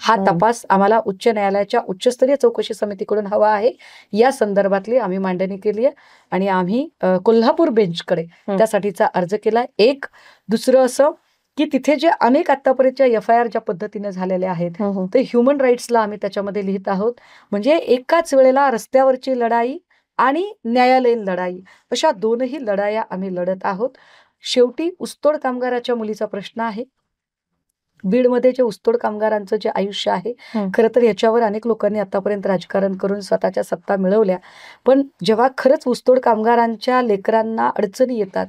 हा तपास आम्हाला उच्च न्यायालयाच्या उच्चस्तरीय चौकशी समितीकडून हवा आहे. या संदर्भातली आम्ही मांडणी केली आहे आणि आम्ही कोल्हापूर बेंचकडे त्यासाठीचा अर्ज केलाय. एक दुसरं असं की तिथे जे अनेक आतापर्यंतच्या FIR ज्या पद्धतीने झालेल्या आहेत ते ह्युमन राईट्सला आम्ही त्याच्यामध्ये लिहित आहोत. म्हणजे एकाच वेळेला रस्त्यावरची लढाई आणि न्यायालयीन लढाई अशा दोनही लढाया आम्ही लढत आहोत. शेवटी ऊसतोड कामगाराच्या मुलीचा प्रश्न आहे. बीडमध्ये जे ऊसतोड कामगारांचं जे आयुष्य आहे, खरं तर याच्यावर अनेक लोकांनी आतापर्यंत राजकारण करून स्वतःच्या सत्ता मिळवल्या, पण जेव्हा खरंच ऊसतोड कामगारांच्या लेकरांना अडचणी येतात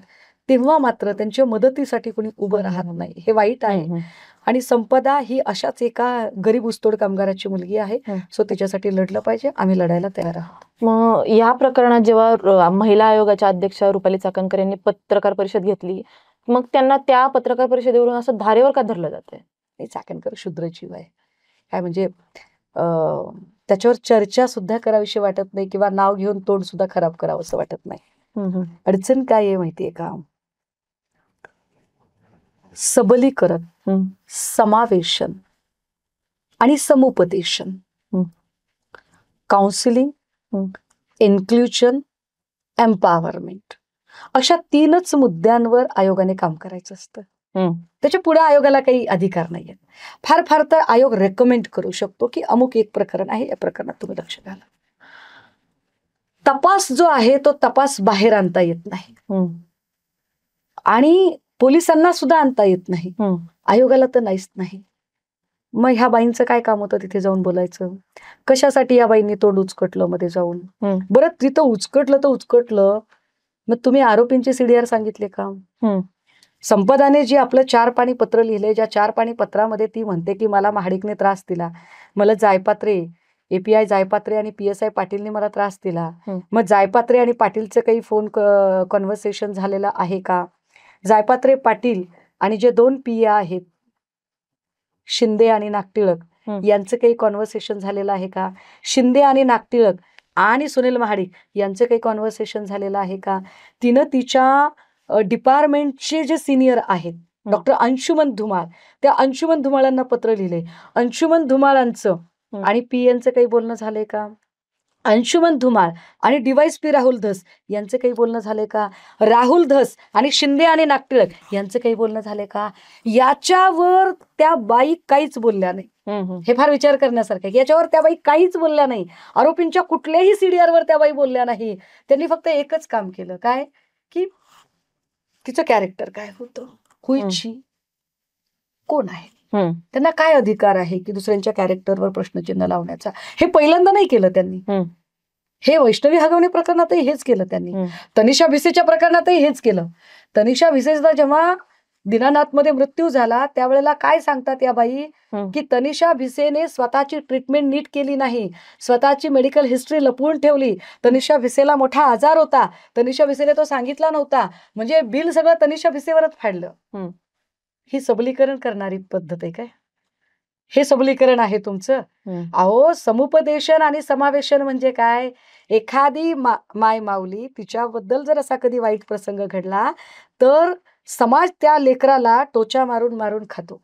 तेव्हा मात्र त्यांच्या मदतीसाठी कोणी उभं राहत नाही, हे वाईट आहे. आणि संपदा ही अशाच एका गरीब ऊसतोड कामगाराची मुलगी आहे, सो तिच्यासाठी लढलं पाहिजे. आम्ही लढायला तयार आहोत. मग या प्रकरणात जेव्हा महिला आयोगाच्या अध्यक्षा रुपाली चाकणकर यांनी पत्रकार परिषद घेतली, मग त्यांना त्या पत्रकार परिषदेवरून असं धारेवर का धरलं जातंय? चाकणकर शुद्रजीव आहे, काय म्हणजे त्याच्यावर चर्चा सुद्धा करावीशी वाटत नाही किंवा नाव घेऊन तोंड सुद्धा खराब करावं असं वाटत नाही. अडचण काय आहे माहितीये का, सबलीकरण, समावेशन आणि समुपदेशन, काउन्सिलिंग, इन्क्ल्युजन, एम्पॉवरमेंट अशा 3च मुद्द्यांवर आयोगाने काम करायचं असतं. त्याच्या पुढे आयोगाला काही अधिकार नाहीये. फार फार तर आयोग रेकमेंड करू शकतो की अमुक एक प्रकरण आहे, या प्रकरणात तुम्ही लक्ष घाला. तपास जो आहे तो तपास बाहेर आणता येत नाही आणि पोलिसांना सुद्धा आणता येत नाही, आयोगाला तर नाहीच नाही. मग ह्या बाईंचं काय काम होतं तिथे जाऊन बोलायचं? कशासाठी या बाईंनी तोंड उचकटलं मध्ये जाऊन? बरं, तिथं उचकटलं तर उचकटलं, मग तुम्ही आरोपींचे CDR सांगितले का? संपदाने जी आपलं 4 पाणी पत्र लिहिले, ज्या 4 पाणी पत्रामध्ये ती म्हणते की मला महाडिकने त्रास दिला, मला जायपात्रे API जायपात्रे आणि PSI पाटीलने मला त्रास दिला. मग जायपात्रे आणि पाटीलचं काही फोन कॉन्व्हर्सेशन झालेलं आहे का? जायपात्रे पाटील आणि जे 2 PA आहेत शिंदे आणि नागटिळक यांचं काही कॉन्व्हर्सेशन झालेलं आहे का? शिंदे आणि नागटिळक आणि सुनील महाडिक यांचं काही कॉन्व्हर्सेशन झालेलं आहे का? तिनं तिच्या डिपार्टमेंटचे जे सिनियर आहेत डॉक्टर अंशुमन धुमाळ, त्या अंशुमन धुमाळांना पत्र लिहिले. अंशुमन धुमाळांचं आणि PNचं काही बोलणं झालंय का? अंशुमन धुमाळ आणि DYSP राहुल धस यांचं काही बोलणं झालंय का? राहुल धस आणि शिंदे आणि नागटिळक यांचं काही बोलणं झालंय का? याच्यावर त्या बाई काहीच बोलल्या नाही. हे फार विचार करण्यासारखं आहे. याच्यावर त्या बाई काहीच बोलल्या नाही. आरोपींच्या कुठल्याही CDR वर त्या बाई बोलल्या नाही. त्यांनी फक्त एकच काम केलं, काय की तिचं कॅरेक्टर काय होतं, हुईची कोण आहे, त्यांना काय अधिकार आहे की दुसऱ्यांच्या कॅरेक्टरवर प्रश्नचिन्ह लावण्याचा. हे पहिल्यांदा नाही केलं त्यांनी, हे वैष्णवी हगवणे प्रकरणातही हेच केलं त्यांनी, तनिषा भिसेच्या प्रकरणातही हेच केलं. तनिषा भिसेचा जेव्हा दीनानाथ मध्ये मृत्यू झाला त्यावेळेला काय सांगतात या बाई की तनिषा भिसेने स्वतःची ट्रीटमेंट नीट केली नाही, स्वतःची मेडिकल हिस्ट्री लपवून ठेवली. तनिषा भिसेला मोठा आजार होता, तनिषा भिसेने तो सांगितला नव्हता, म्हणजे बिल सगळं तनिषा भिसेवरच फाडलं. ही सबलीकरण करणारी पद्धत आहे काय? हे सबलीकरण आहे तुमचं. अहो, समुपदेशन आणि समावेशन म्हणजे काय? एखादी माय माऊली, तिच्याबद्दल जर असा कधी वाईट प्रसंग घडला तर समाज त्या लेकराला टोचा मारून मारून खातो.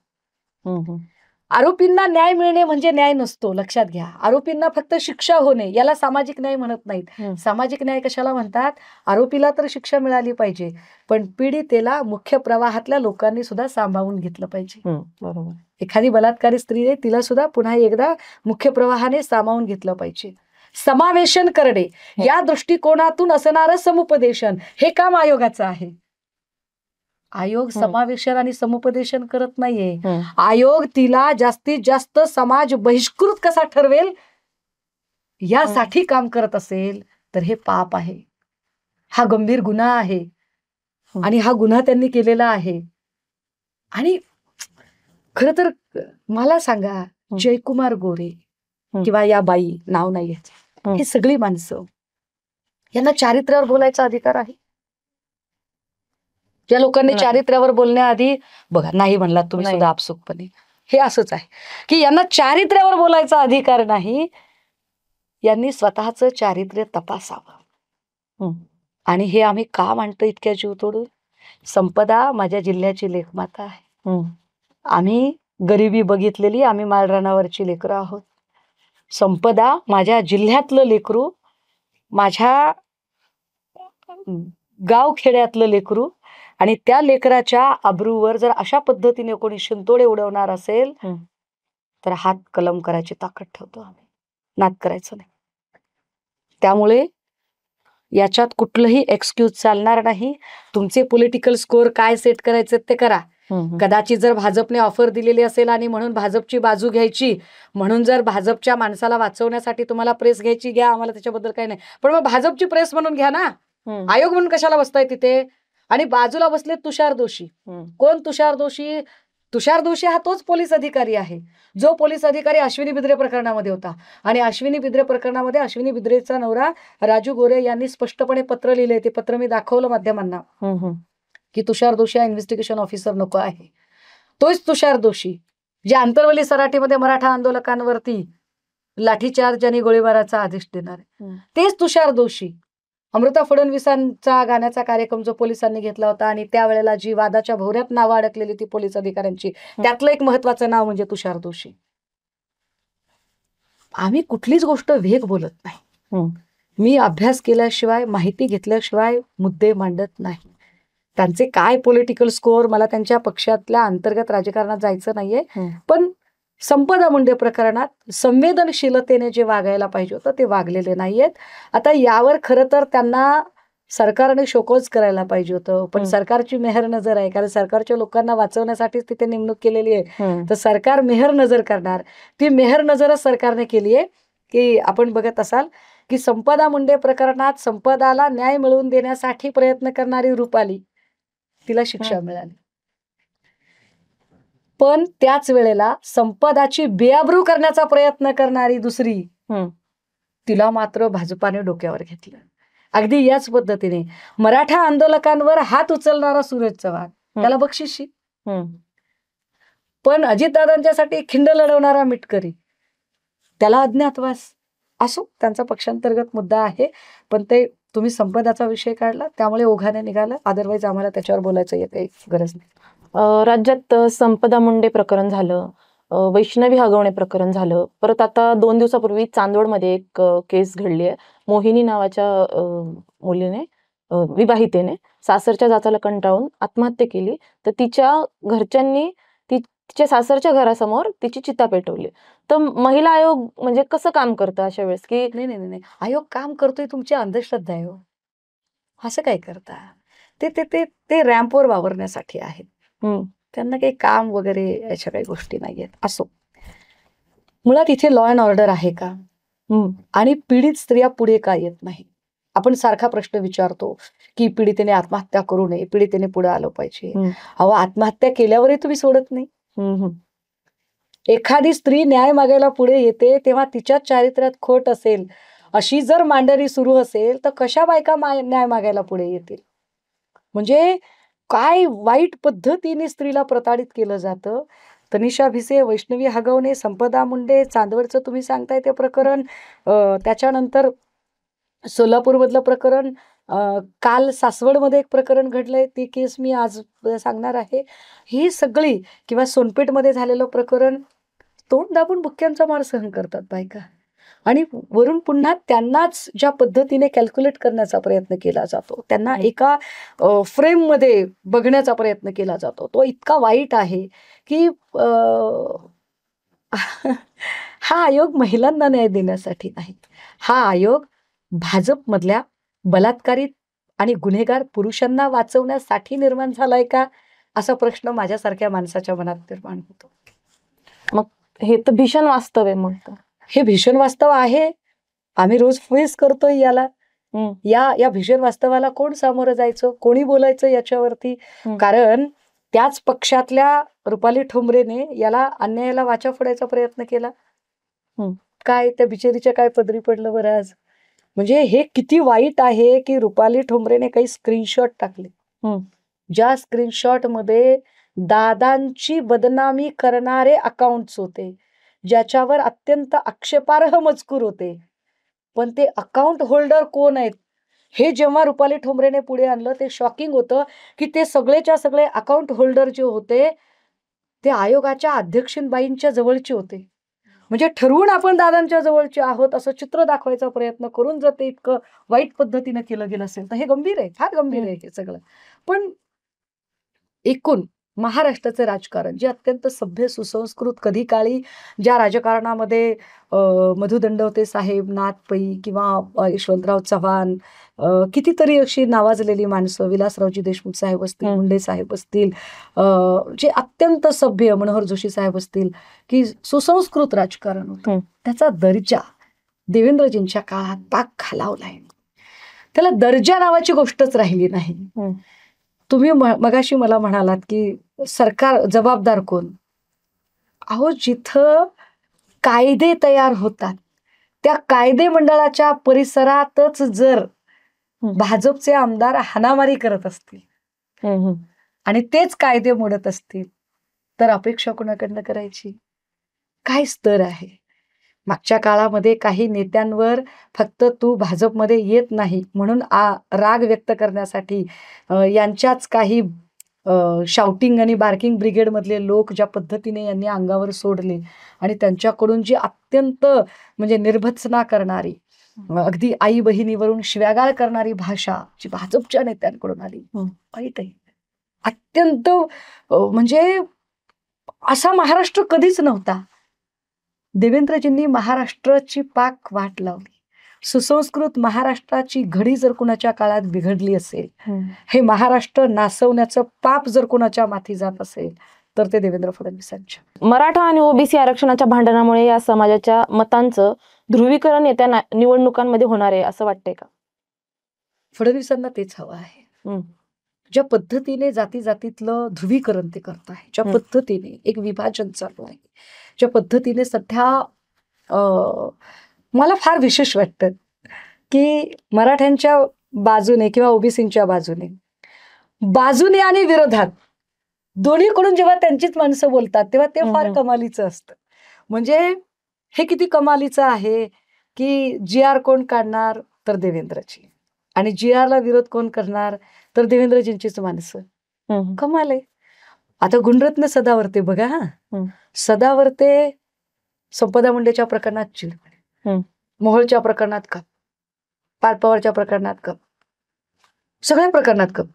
आरोपींना न्याय मिळणे म्हणजे न्याय नसतो, लक्षात घ्या. आरोपींना फक्त शिक्षा होणे याला सामाजिक न्याय म्हणत नाहीत. सामाजिक न्याय कशाला म्हणतात? आरोपीला तर शिक्षा मिळाली पाहिजे, पण पीडितेला मुख्य प्रवाहातल्या लोकांनी सुद्धा सांभाळून घेतलं पाहिजे. बरोबर. एखादी बलात्कारी स्त्री आहे, तिला सुद्धा पुन्हा एकदा मुख्य प्रवाहाने सामावून घेतलं पाहिजे. समावेशन करणे या दृष्टिकोनातून असणारं समुपदेशन हे काम आयोगाचं आहे. आयोग समावेशन आणि समुपदेशन करत नाहीये. आयोग तिला जास्तीत जास्त समाज बहिष्कृत कसा ठरवेल यासाठी काम करत असेल तर हे पाप आहे, हा गंभीर गुन्हा आहे आणि हा गुन्हा त्यांनी केलेला आहे. आणि खर तर मला सांगा, जयकुमार गोरे किंवा या बाई, नाव नाही घ्यायचं, ही सगळी माणसं, यांना चारित्र्यावर बोलायचा अधिकार आहे? या लोकांनी चारित्र्यावर बोलण्याआधी बघा, नाही म्हणलात तुम्ही सुद्धा आपसुकपणे, हे असंच आहे की यांना चारित्र्यावर बोलायचा अधिकार नाही. यांनी स्वतःचं चारित्र्य तपासावं. आणि हे आम्ही का मांडतो इतक्या जीव तोडून? संपदा माझ्या जिल्ह्याची लेखमाता आहे. आम्ही गरिबी बघितलेली, आम्ही माळरानावरची लेकरं आहोत. संपदा माझ्या जिल्ह्यातलं लेकरू, माझ्या गावखेड्यातलं लेकरू, आणि त्या लेकराच्या अब्रूवर जर अशा पद्धतीने कोणी शिंतोडे उडवणार असेल तर हात कलम करायची ताकद ठेवतो आम्ही, नाद करायचं नाही. त्यामुळे याच्यात कुठलंही एक्सक्यूज चालणार नाही. तुमचे पॉलिटिकल स्कोअर काय सेट करायचे ते करा. कदाचित जर भाजपने ऑफर दिलेली असेल आणि म्हणून भाजपची बाजू घ्यायची, म्हणून जर भाजपच्या माणसाला वाचवण्यासाठी तुम्हाला प्रेस घ्यायची, घ्या, आम्हाला त्याच्याबद्दल काही नाही. पण मग भाजपची प्रेस म्हणून घ्या ना, आयोग म्हणून कशाला बसताय तिथे? आणि बाजूला बसले तुषार दोषी. कोण तुषार दोषी? तुषार दोषी हा तोच पोलीस अधिकारी आहे जो पोलीस अधिकारी अश्विनी बिद्रे प्रकरणामध्ये होता. आणि अश्विनी बिद्रे प्रकरणामध्ये अश्विनी बिद्रेचा नवरा राजू गोरे यांनी स्पष्टपणे पत्र लिहिले. ते पत्र मी दाखवलं माध्यमांना की तुषार दोषी हा इन्व्हेस्टिगेशन ऑफिसर नको आहे. तोच तुषार दोषी जे आंतरवली सराटीमध्ये मराठा आंदोलकांवरती लाठीचार्ज आणि गोळीबाराचा आदेश देणार आहे, तेच तुषार दोषी. अमृता फडणवीसांचा गाण्याचा कार्यक्रम जो पोलिसांनी घेतला होता आणि त्यावेळेला जी वादाच्या भोवऱ्यात नावं अडकलेली ती पोलीस अधिकाऱ्यांची, त्यातलं एक महत्वाचं नाव म्हणजे तुषार दोषी. आम्ही कुठलीच गोष्ट वेग बोलत नाही. मी अभ्यास केल्याशिवाय, माहिती घेतल्याशिवाय मुद्दे मांडत नाही. त्यांचे काय पॉलिटिकल स्कोअर, मला त्यांच्या पक्षातल्या अंतर्गत राजकारणात जायचं नाहीये. पण संपदा मुंडे प्रकरणात संवेदनशीलतेने जे वागायला पाहिजे होतं ते वागलेले नाहीयेत. आता यावर खरं तर त्यांना सरकारने शोकॉज करायला पाहिजे होतं, पण सरकारची मेहर नजर आहे, कारण सरकारच्या लोकांना वाचवण्यासाठीच तिथे नेमणूक केलेली आहे. तर सरकार मेहर नजर करणार. ती मेहर नजरच सरकारने केली आहे की आपण बघत असाल की संपदा मुंडे प्रकरणात संपदाला न्याय मिळवून देण्यासाठी प्रयत्न करणारी रुपाली, तिला शिक्षा मिळाली. पण त्याच वेळेला संपदाची बेअब्रू करण्याचा प्रयत्न करणारी दुसरी, तिला मात्र भाजपाने डोक्यावर घेतलं. अगदी याच पद्धतीने मराठा आंदोलकांवर हात उचलणारा सूरज चव्हाण, त्याला बक्षिशी. पण अजितदादांच्यासाठी खिंड लढवणारा मिटकरी, त्याला अज्ञातवास. असो, त्यांचा पक्षांतर्गत मुद्दा आहे, पण ते तुम्ही संपदाचा विषय काढला त्यामुळे ओघाने निघालं. अदरवाईज आम्हाला त्याच्यावर बोलायचं काही गरज नाही. राज्यात संपदा मुंडे प्रकरण झालं, वैष्णवी हगवणे प्रकरण झालं, परत आता 2 दिवसापूर्वी चांदवडमध्ये एक केस घडली आहे. मोहिनी नावाच्या मुलीने, विवाहितेने सासरच्या जाचाला कंटाळून आत्महत्या केली. तर तिच्या घरच्यांनी तिच्या सासरच्या घरासमोर तिची चिता पेटवली. तर महिला आयोग म्हणजे कसं काम करतं अशा वेळेस? की नाही, आयोग काम करतोय तुमची अंधश्रद्धा आहे. असं काय करता? ते ते ते ते रॅम्पवर वावरण्यासाठी आहेत. त्यांना काही काम वगैरे अशा काही गोष्टी नाहीयेत. असो, मुळात इथे लॉ अँड ऑर्डर आहे का? आणि पीडित स्त्रिया पुढे का येत नाही? आपण सारखा प्रश्न विचारतो की पीडितेने आत्महत्या करू नये, पीडितेने पुढे आलं पाहिजे. अहो, आत्महत्या केल्यावरही तुम्ही सोडत नाही. एखादी स्त्री न्याय मागायला पुढे येते तेव्हा तिच्या चारित्र्यात खोट असेल अशी जर मांडणी सुरू असेल तर कशा बायका न्याय मागायला पुढे येतील? म्हणजे काय वाईट पद्धतीने स्त्रीला प्रताडित केलं जातं. तनिषा भिसे, वैष्णवी हगवणे, संपदा मुंडे, चांदवडचं तुम्ही सांगताय ते प्रकरण, त्याच्यानंतर सोलापूरमधलं प्रकरण, काल सासवडमध्ये एक प्रकरण घडलंय, ती केस मी आज सांगणार आहे. ही सगळी, किंवा सोनपेठमध्ये झालेलं प्रकरण, तोंड दाबून बुक्क्यांचा मार सहन करतात बायका. आणि वरून पुन्हा त्यांनाच ज्या पद्धतीने कॅल्क्युलेट करण्याचा प्रयत्न केला जातो, त्यांना एका फ्रेममध्ये बघण्याचा प्रयत्न केला जातो, तो इतका वाईट आहे की हा आयोग महिलांना न्याय देण्यासाठी नाही, हा आयोग भाजपमधल्या बलात्कारित आणि गुन्हेगार पुरुषांना वाचवण्यासाठी निर्माण झालाय का, असा प्रश्न माझ्यासारख्या माणसाच्या मनात निर्माण होतो. मग हे तर भीषण वास्तव आहे. मग हे भीषण वास्तव आहे, आम्ही रोज फेस करतोय याला. या भीषण वास्तवाला कोण सामोरं जायचं, कोणी बोलायचं याच्यावरती? कारण त्याच पक्षातल्या रुपाली ठोंबरेने याला अन्यायाला वाचा फोडायचा प्रयत्न केला. काय त्या बिचारीच्या काय पदरी पडलं बरं आज. म्हणजे हे किती वाईट आहे की रुपाली ठोंबरेने काही स्क्रीनशॉट टाकले, ज्या स्क्रीनशॉट मध्ये दादांची बदनामी करणारे अकाउंट्स होते, ज्याच्यावर अत्यंत आक्षेपार्ह मजकूर होते, पण ते अकाउंट होल्डर कोण आहेत हे जेव्हा रुपाली ठोंबरेने पुढे आणलं, ते शॉकिंग होतं की ते सगळेच्या सगळे अकाउंट होल्डर जे होते ते आयोगाच्या अध्यक्षीनबाईंच्या जवळचे होते. म्हणजे ठरवून आपण दादांच्या जवळचे आहोत असं चित्र दाखवायचा प्रयत्न करून जर ते इतकं वाईट पद्धतीने केलं गेलं असेल तर हे गंभीर आहे, फार गंभीर आहे हे सगळं. पण एकूण महाराष्ट्राचं राजकारण जे अत्यंत सभ्य सुसंस्कृत, कधी काळी ज्या राजकारणामध्ये मधु दंडवते साहेब, नाथ पै किंवा यशवंतराव चव्हाण, कितीतरी अशी नावाजलेली माणसं, विलासरावजी देशमुख साहेब असतील, मुंडे साहेब असतील, जे अत्यंत सभ्य, मनोहर जोशी साहेब असतील, की सुसंस्कृत राजकारण होतं, त्याचा दर्जा देवेंद्रजींच्या काळात पाक खालावलाय. त्याला दर्जा नावाची गोष्टच राहिली नाही. तुम्ही मगाशी मला म्हणालात की सरकार जबाबदार कोण? अहो, जिथं कायदे तयार होतात त्या कायदे मंडळाच्या परिसरातच जर भाजपचे आमदार हाणामारी करत असतील आणि तेच कायदे मोडत असतील तर अपेक्षा कोणाकडनं करायची? काय स्तर आहे? मागच्या काळामध्ये काही नेत्यांवर फक्त तू भाजपमध्ये येत नाही म्हणून राग व्यक्त करण्यासाठी यांच्याच काही शाउटिंग आणि बार्किंग ब्रिगेड मधले लोक ज्या पद्धतीने यांनी अंगावर सोडले आणि त्यांच्याकडून जी अत्यंत म्हणजे निर्भत्सना करणारी, अगदी आई बहिणीवरून शिव्यागाळ करणारी भाषा जी भाजपच्या नेत्यांकडून आली, वाईट आहे. अत्यंत म्हणजे असा महाराष्ट्र कधीच नव्हता. देवेंद्रजींनी महाराष्ट्राची पाक वाट लावली. सुसंस्कृत महाराष्ट्राची घडी जर कुणाच्या काळात बिघडली असेल, हे महाराष्ट्र नासवण्याचं पाप जर कुणाच्या माथी जात असेल तर ते देवेंद्र फडणवीसांच्या. मराठा आणि ओबीसी आरक्षणाच्या भांडणामुळे या समाजाच्या मतांचं ध्रुवीकरण येत्या निवडणुकांमध्ये होणार आहे असं वाटतंय का? फडणवीसांना तेच हवं आहे. ज्या पद्धतीने जाती जातीतलं ध्रुवीकरण ते करत आहे, ज्या पद्धतीने एक विभाजन चालू आहे, ज्या पद्धतीने सध्या मला फार विशेष वाटतं की मराठ्यांच्या बाजूने किंवा ओबीसींच्या बाजूने आणि विरोधात दोन्हीकडून जेव्हा त्यांचीच माणसं बोलतात तेव्हा ते फार कमालीचं असतं. म्हणजे हे किती कमालीचं आहे की GR कोण काढणार तर देवेंद्रजी, आणि GRला विरोध कोण करणार तर देवेंद्रजींचीच माणसं. कमाल आहे. आता गुणरत्न सदावर्ते बघा, सदावर्ते संपदा मुंडेच्या प्रकरणात चिडपणे, मोहोळच्या प्रकरणात कप, पार्थ पवारच्या प्रकरणात कप, सगळ्या प्रकरणात कप.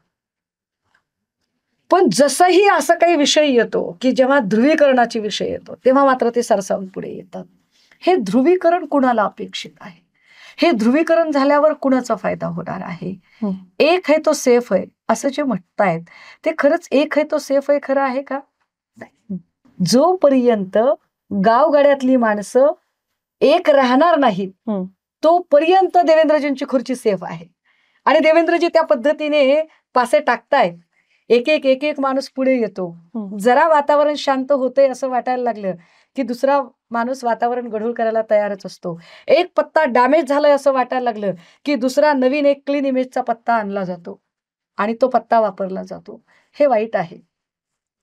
पण जसंही असं काही विषय येतो की जेव्हा ध्रुवीकरणाची विषय येतो तेव्हा मात्र ते सरसावून पुढे येतात. हे ध्रुवीकरण कुणाला अपेक्षित आहे? हे ध्रुवीकरण झाल्यावर कुणाचा फायदा होणार आहे? एक आहे तो सेफ आहे असं जे म्हणतायत ते खरंच एक आहे तो सेफ आहे खरं आहे का? नाही. जोपर्यंत गावगाड्यातली माणसं एक राहणार नाहीत तोपर्यंत देवेंद्रजींची खुर्ची सेफ आहे. आणि देवेंद्रजी त्या पद्धतीने पासे टाकतायत. एक एक माणूस पुढे येतो. जरा वातावरण शांत होतंय असं वाटायला लागलं की दुसरा माणूस वातावरण गढूळ करायला तयारच असतो. एक पत्ता डॅमेज झालाय असं वाटायला लागलं की दुसरा नवीन एक क्लीन इमेजचा पत्ता आणला जातो आणि तो पत्ता वापरला जातो. हे वाईट आहे.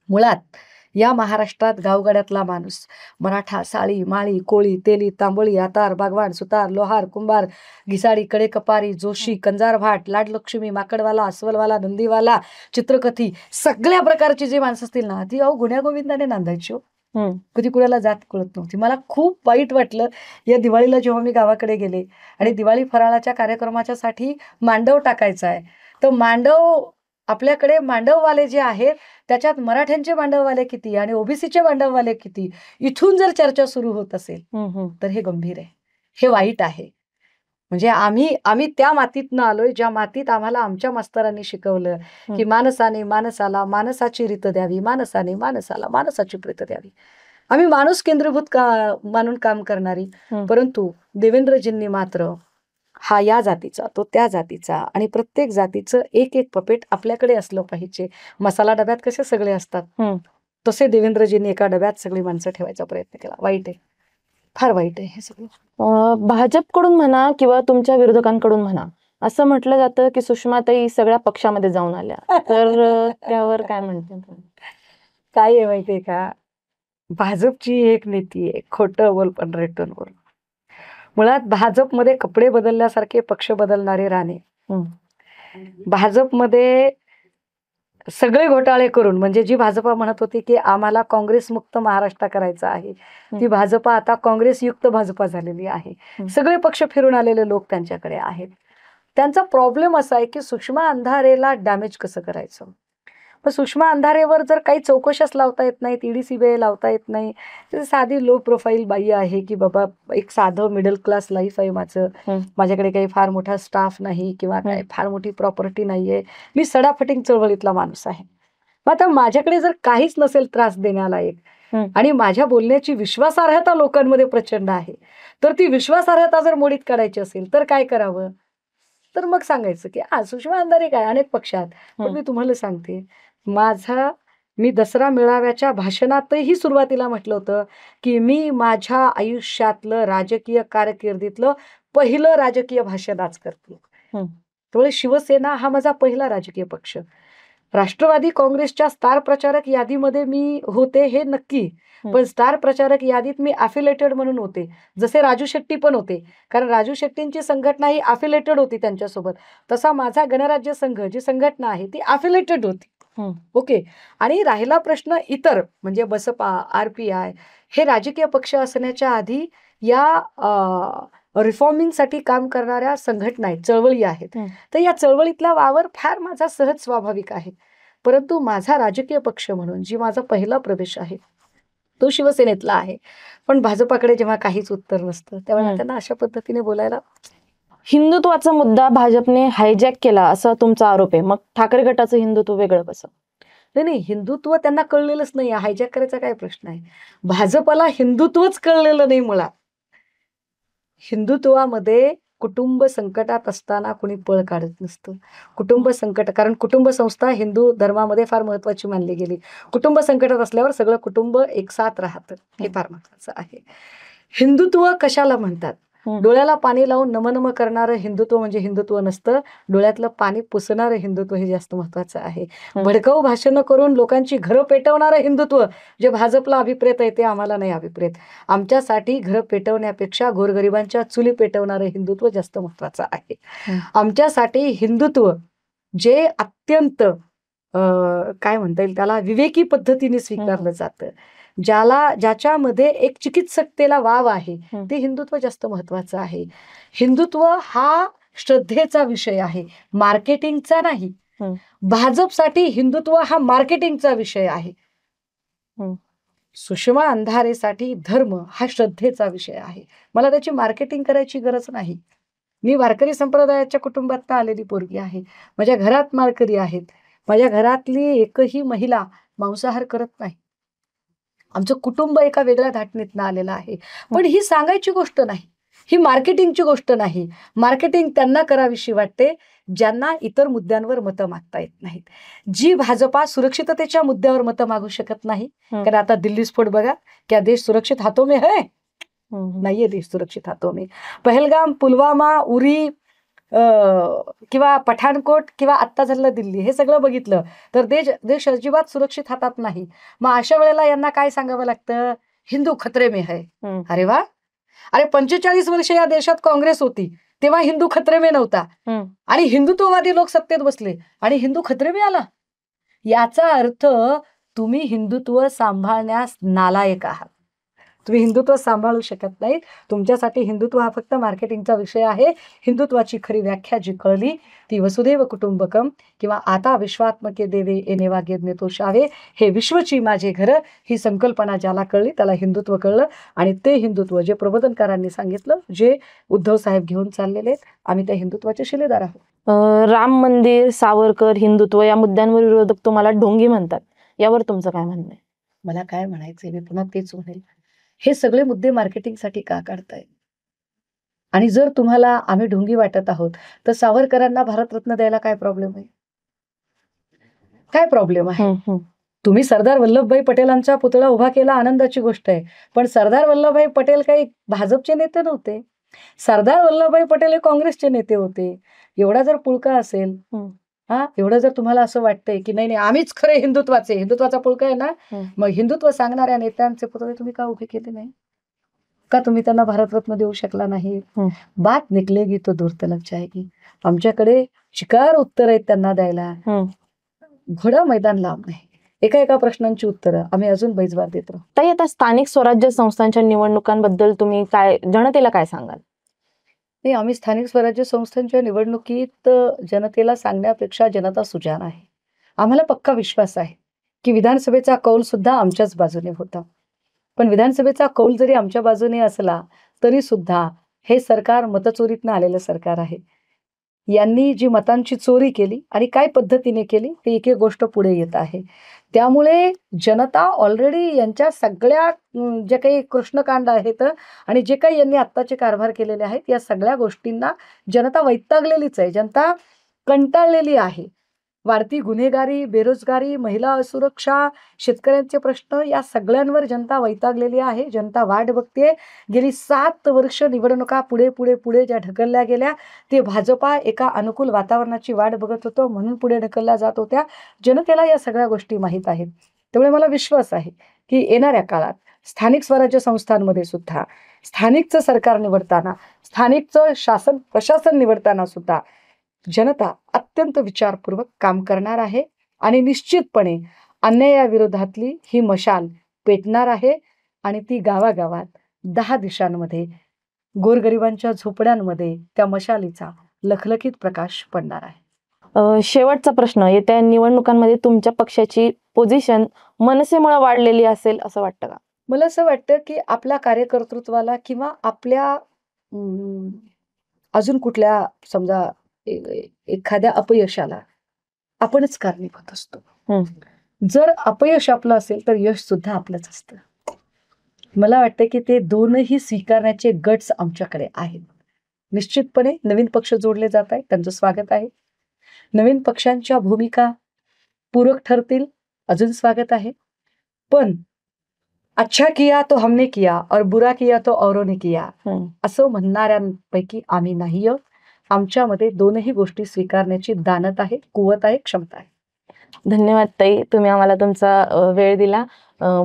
मुळात या महाराष्ट्रात गावगाड्यातला माणूस, मराठा, साळी, माळी, कोळी, तेली, तांबोळी, आतार, बागवान, सुतार, लोहार, कुंभार, घिसाडी, कडेकपारी, जोशी, कंजार भाट, लाडलक्ष्मी, माकडवाला, अस्वलवाला, नंदीवाला, चित्रकथी, सगळ्या प्रकारची जी माणसं असतील ना ती गुण्यागोविंदाने नांदायची हो. कधी कुणाला जात कळत नव्हती. मला खूप वाईट वाटलं या दिवाळीला जेव्हा मी गावाकडे गेले आणि दिवाळी फराळाच्या कार्यक्रमाच्या साठी मांडव टाकायचा आहे, तर मांडव आपल्याकडे मांडववाले जे आहेत त्याच्यात मराठ्यांचे मांडववाले किती आणि ओबीसीचे मांडववाले किती, इथून जर चर्चा सुरू होत असेल तर हे गंभीर आहे, हे वाईट आहे. म्हणजे आम्ही त्या मातीतनं आलोय ज्या मातीत आम्हाला आमच्या मास्तरांनी शिकवलं की माणसाने माणसाला माणसाची रीत द्यावी, माणसाने माणसाला माणसाची प्रीत द्यावी. आम्ही माणूस केंद्रीभूत मानून काम करणारी, परंतु देवेंद्रजींनी मात्र हा या जातीचा तो त्या जातीचा आणि प्रत्येक जातीचं एक एक पपेट आपल्याकडे असलं पाहिजे. मसाला डब्यात कसे सगळे असतात तसे देवेंद्रजींनी एका डब्यात सगळी माणसं ठेवायचा प्रयत्न केला. वाईट आहे, फार वाईट आहे हे सगळं. भाजपकडून म्हणा किंवा तुमच्या विरोधकांकडून म्हणा असं म्हटलं जातं की सुषमाताई सगळ्या पक्षामध्ये जाऊन आल्या, तर त्यावर काय म्हणते? काय आहे माहितीये का, भाजपची एक नीती आहे, खोटं बोल पण रेटून बोल. मुळात भाजपमध्ये कपडे बदलल्यासारखे पक्ष बदलणारे राणे, भाजपमध्ये सगळे घोटाळे करून, म्हणजे जी भाजपा म्हणत होती की आम्हाला काँग्रेस मुक्त महाराष्ट्र करायचा आहे, ती भाजपा आता काँग्रेस युक्त भाजपा झालेली आहे. सगळे पक्ष फिरून आलेले लोक त्यांच्याकडे आहेत. त्यांचा प्रॉब्लेम असा आहे की सुषमा अंधारेला डॅमेज कसं करायचं. पण सुषमा अंधारेवर जर काही चौकशाच लावता येत नाही, ईडी सीबीआय लावता येत नाही, साधी लो प्रोफाईल बाई आहे की बाबा एक साधं मिडल क्लास लाईफ आहे माझं, माझ्याकडे काही फार मोठा स्टाफ नाही किंवा काही फार मोठी प्रॉपर्टी नाहीये, मी सडाफटिंग चळवळीतला माणूस आहे. मग आता माझ्याकडे जर काहीच नसेल त्रास देण्यालायक आणि माझ्या बोलण्याची विश्वासार्हता लोकांमध्ये प्रचंड आहे, तर ती विश्वासार्हता जर मोडीत काढायची असेल तर काय करावं, तर मग सांगायचं की सुषमा अंधारे काय अनेक पक्षात. पण मी तुम्हाला सांगते, मी दसरा मेळाव्याच्या भाषणातही सुरुवातीला म्हटलं होतं की मी माझ्या आयुष्यातलं राजकीय कारकिर्दीतलं पहिलं राजकीय भाषण आज करते. त्यामुळे शिवसेना हा माझा पहिला राजकीय पक्ष. राष्ट्रवादी काँग्रेसच्या स्टार प्रचारक यादीमध्ये मी होते हे नक्की, पण स्टार प्रचारक यादीत मी अफिलेटेड म्हणून होते, जसे राजू शेट्टी पण होते, कारण राजू शेट्टींची संघटना ही अफिलेटेड होती त्यांच्यासोबत. तसा माझा गणराज्य संघ जी संघटना आहे ती अफिलेटेड होती. ओके. आणि राहिला प्रश्न इतर, म्हणजे बसपा, RPI हे राजकीय पक्ष असण्याच्या आधी या रिफॉर्मिंगसाठी काम करणाऱ्या संघटना आहेत, चळवळी आहेत. तर या चळवळीतला वावर फार माझा सहज स्वाभाविक आहे. परंतु माझा राजकीय पक्ष म्हणून जी माझा पहिला प्रवेश आहे तो शिवसेनेतला आहे. पण भाजपाकडे जेव्हा काहीच उत्तर नसतं तेव्हा त्यांना अशा पद्धतीने बोलायला. हिंदुत्वाचा मुद्दा भाजपने हायजॅक केला असा तुमचा आरोप आहे. मग ठाकरे गटाचं हिंदुत्व वेगळं कसं? नाही, हिंदुत्व त्यांना कळलेलंच नाही. हायजॅक करायचा काय प्रश्न आहे. भाजपला हिंदुत्वच कळलेलं नाही. मुळात हिंदुत्वामध्ये कुटुंब संकटात असताना कोणी पळ काढत नसतं. कुटुंब संकट, कारण कुटुंब संस्था हिंदू धर्मामध्ये फार महत्वाची मानली गेली. कुटुंब संकटात असल्यावर सगळं कुटुंब एकसाथ राहतं, हे फार महत्वाचं आहे. हिंदुत्व कशाला म्हणतात? डोळ्याला पाणी लावून नमनम करणारं हिंदुत्व म्हणजे हिंदुत्व नसतं, डोळ्यातलं पाणी पुसणारं हिंदुत्व हे जास्त महत्वाचं आहे. भडकाऊ भाषणं करून लोकांची घरं पेटवणारं हिंदुत्व जे भाजपला अभिप्रेत आहे ते आम्हाला नाही अभिप्रेत. आमच्यासाठी घरं पेटवण्यापेक्षा गोरगरिबांच्या चुली पेटवणारं हिंदुत्व जास्त महत्वाचं आहे. आमच्यासाठी हिंदुत्व जे अत्यंत काय म्हणता येईल त्याला विवेकी पद्धतीने स्वीकारलं जातं, ज्याच्यामध्ये एक चिकित्सकतेला वाव आहे, ते हिंदुत्व जास्त महत्वाचं आहे. हिंदुत्व हा श्रद्धेचा विषय आहे, मार्केटिंगचा नाही. भाजपसाठी हिंदुत्व हा मार्केटिंगचा विषय आहे. सुषमा अंधारेसाठी धर्म हा श्रद्धेचा विषय आहे. मला त्याची मार्केटिंग करायची गरज नाही. मी वारकरी संप्रदायाच्या कुटुंबात आलेली पोरगी आहे. माझ्या घरात माळकरी आहेत. माझ्या घरातली एकही महिला मांसाहार करत नाही. आमचं कुटुंब एका वेगळ्या धाटणीतनं आलेलं आहे. पण ही सांगायची गोष्ट नाही, ही मार्केटिंगची गोष्ट नाही. मार्केटिंग त्यांना करावीशी वाटते ज्यांना इतर मुद्द्यांवर मतं मागता येत नाहीत. जी भाजपा सुरक्षिततेच्या मुद्द्यावर मतं मागू शकत नाही, कारण आता दिल्ली स्फोट बघा, क्या देश सुरक्षित हातों में है? नाहीये देश सुरक्षित हातों में. पहलगाम, पुलवामा, उरी, किंवा पठाणकोट किंवा आत्ता झालेलं दिल्ली हे सगळं बघितलं तर देश अजिबात सुरक्षित हातात नाही. मग अशा वेळेला यांना काय सांगावं लागतं, हिंदू खतरे में है. अरे वा, अरे 45 वर्ष या देशात काँग्रेस होती तेव्हा हिंदू खतरे में नव्हता आणि हिंदुत्ववादी लोक सत्तेत बसले आणि हिंदू खतरे में आला. याचा अर्थ तुम्ही हिंदुत्व सांभाळण्यास नालायक आहात. तुम्ही हिंदुत्व सांभाळू शकत नाही. तुमच्यासाठी हिंदुत्व हा फक्त मार्केटिंगचा विषय आहे. हिंदुत्वाची खरी व्याख्या जी कळली ती वसुधैव कुटुंबकम किंवा आता विश्वात्मके देवे येणे वाग्यज्ञ तोषावे, हे विश्वची माझे घर, ही संकल्पना ज्याला कळली त्याला हिंदुत्व कळलं. आणि ते हिंदुत्व जे प्रबोधनकारांनी सांगितलं, जे उद्धव साहेब घेऊन चाललेले आहेत, आम्ही त्या हिंदुत्वाचे शिलेदार आहोत. राम मंदिर, सावरकर, हिंदुत्व या मुद्द्यांवर विरोधक तुम्हाला ढोंगी म्हणतात, यावर तुमचं काय म्हणणं आहे? मला काय म्हणायचंय, मी पुन्हा तेच म्हणेल, हे सगळे मुद्दे मार्केटिंगसाठी का काढताय? आणि जर तुम्हाला आम्ही ढोंगी वाटत आहोत तर सावरकरांना भारतरत्न द्यायला काय प्रॉब्लेम आहे? काय प्रॉब्लेम आहे? तुम्ही सरदार वल्लभभाई पटेलांचा पुतळा उभा केला, आनंदाची गोष्ट आहे. पण सरदार वल्लभभाई पटेल काही भाजपचे नेते नव्हते. सरदार वल्लभभाई पटेल हे काँग्रेसचे नेते होते. एवढा जर पुळका असेल, एवढं जर तुम्हाला असं वाटतंय की नाही आम्हीच खरे हिंदुत्वाचा पुळका आहे ना, मग हिंदुत्व सांगणाऱ्या नेत्यांचे पुतळे तुम्ही का उभे केले नाही? का तुम्ही त्यांना भारतरत्न देऊ शकला नाही? बात निकलेगी तो दूर तलक जाएगी. आमच्याकडे शिकार उत्तर आहेत त्यांना द्यायला, घोडा मैदान लांब नाही. एका प्रश्नांची उत्तरं आम्ही अजून बैजबार देत राहू. ताई, आता स्थानिक स्वराज्य संस्थांच्या निवडणुकांबद्दल तुम्ही काय जनतेला काय सांगाल? नाही, आम्ही स्थानिक स्वराज्य संस्थांच्या निवडणुकीत जनतेला सांगण्यापेक्षा जनता सुजाण आहे. आम्हाला पक्का विश्वास आहे की विधानसभेचा कौल सुद्धा आमच्याच बाजूने होता. पण विधानसभेचा कौल जरी आमच्या बाजूने असला तरी सुद्धा हे सरकार मतचोरीतनं आलेलं सरकार आहे. यांनी जी मतांची चोरी केली आणि काय पद्धतीने केली ते एक एक गोष्ट पुढे येत आहे. त्यामुळे जनता ऑलरेडी यांच्या सगळ्या जे काही कृष्णकांड आहेत आणि जे काही यांनी आत्ताचे कारभार केलेले आहेत या सगळ्या गोष्टींना जनता वैतागलेलीच आहे. जनता कंटाळलेली आहे. वाढती गुन्हेगारी, बेरोजगारी, महिला असुरक्षा, शेतकऱ्यांचे प्रश्न या सगळ्यांवर जनता वैतागलेली आहे. जनता वाट बघते. गेली 7 वर्ष निवडणुका पुढे पुढे पुढे ज्या ढकलल्या गेल्या ते भाजपा एका अनुकूल वातावरणाची वाट बघत होतं म्हणून पुढे ढकलल्या जात होत्या. जनतेला या सगळ्या गोष्टी माहीत आहेत. त्यामुळे मला विश्वास आहे की येणाऱ्या काळात स्थानिक स्वराज्य संस्थांमध्ये सुद्धा स्थानिकचं सरकार निवडताना, स्थानिकचं शासन प्रशासन निवडताना सुद्धा जनता अत्यंत विचारपूर्वक काम करणार आहे आणि निश्चितपणे अन्यायाविरोधातली ही मशाल पेटणार आहे आणि ती गावागावात 10 दिशांमध्ये गोरगरिबांच्या झोपड्यांमध्ये त्या मशालीचा लखलखीत प्रकाश पडणार आहे. शेवटचा प्रश्न, येत्या निवडणुकांमध्ये तुमच्या पक्षाची पोझिशन मनसेमुळे वाढलेली असेल असं वाटतं का? मला असं वाटतं की आपल्या कार्यकर्तृत्वाला किंवा आपल्या अजून कुठल्या समजा एखाद्या अपयशाला आपणच कारणीभूत असतो. जर अपयश आपलं असेल तर यश सुद्धा आपलंच असतं. मला वाटतं की ते दोनही स्वीकारण्याचे गट्स आमच्याकडे आहेत. निश्चितपणे नवीन पक्ष जोडले जात आहेत, त्यांचं स्वागत आहे. नवीन पक्षांच्या भूमिका पूरक ठरतील, अजून स्वागत आहे. पण अच्छा किया तो हमने किया और बुरा किया तो औरों ने किया असं म्हणणाऱ्यांपैकी आम्ही नाही आहोत. आमच्यामध्ये दोनही गोष्टी स्वीकारण्याची दानत आहे, कुवत आहे, क्षमता आहे. धन्यवाद ताई, तुम्ही आम्हाला तुमचा वेळ दिला.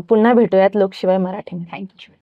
पुन्हा भेटूयात लोकशिवाय मराठी. थँक्यू.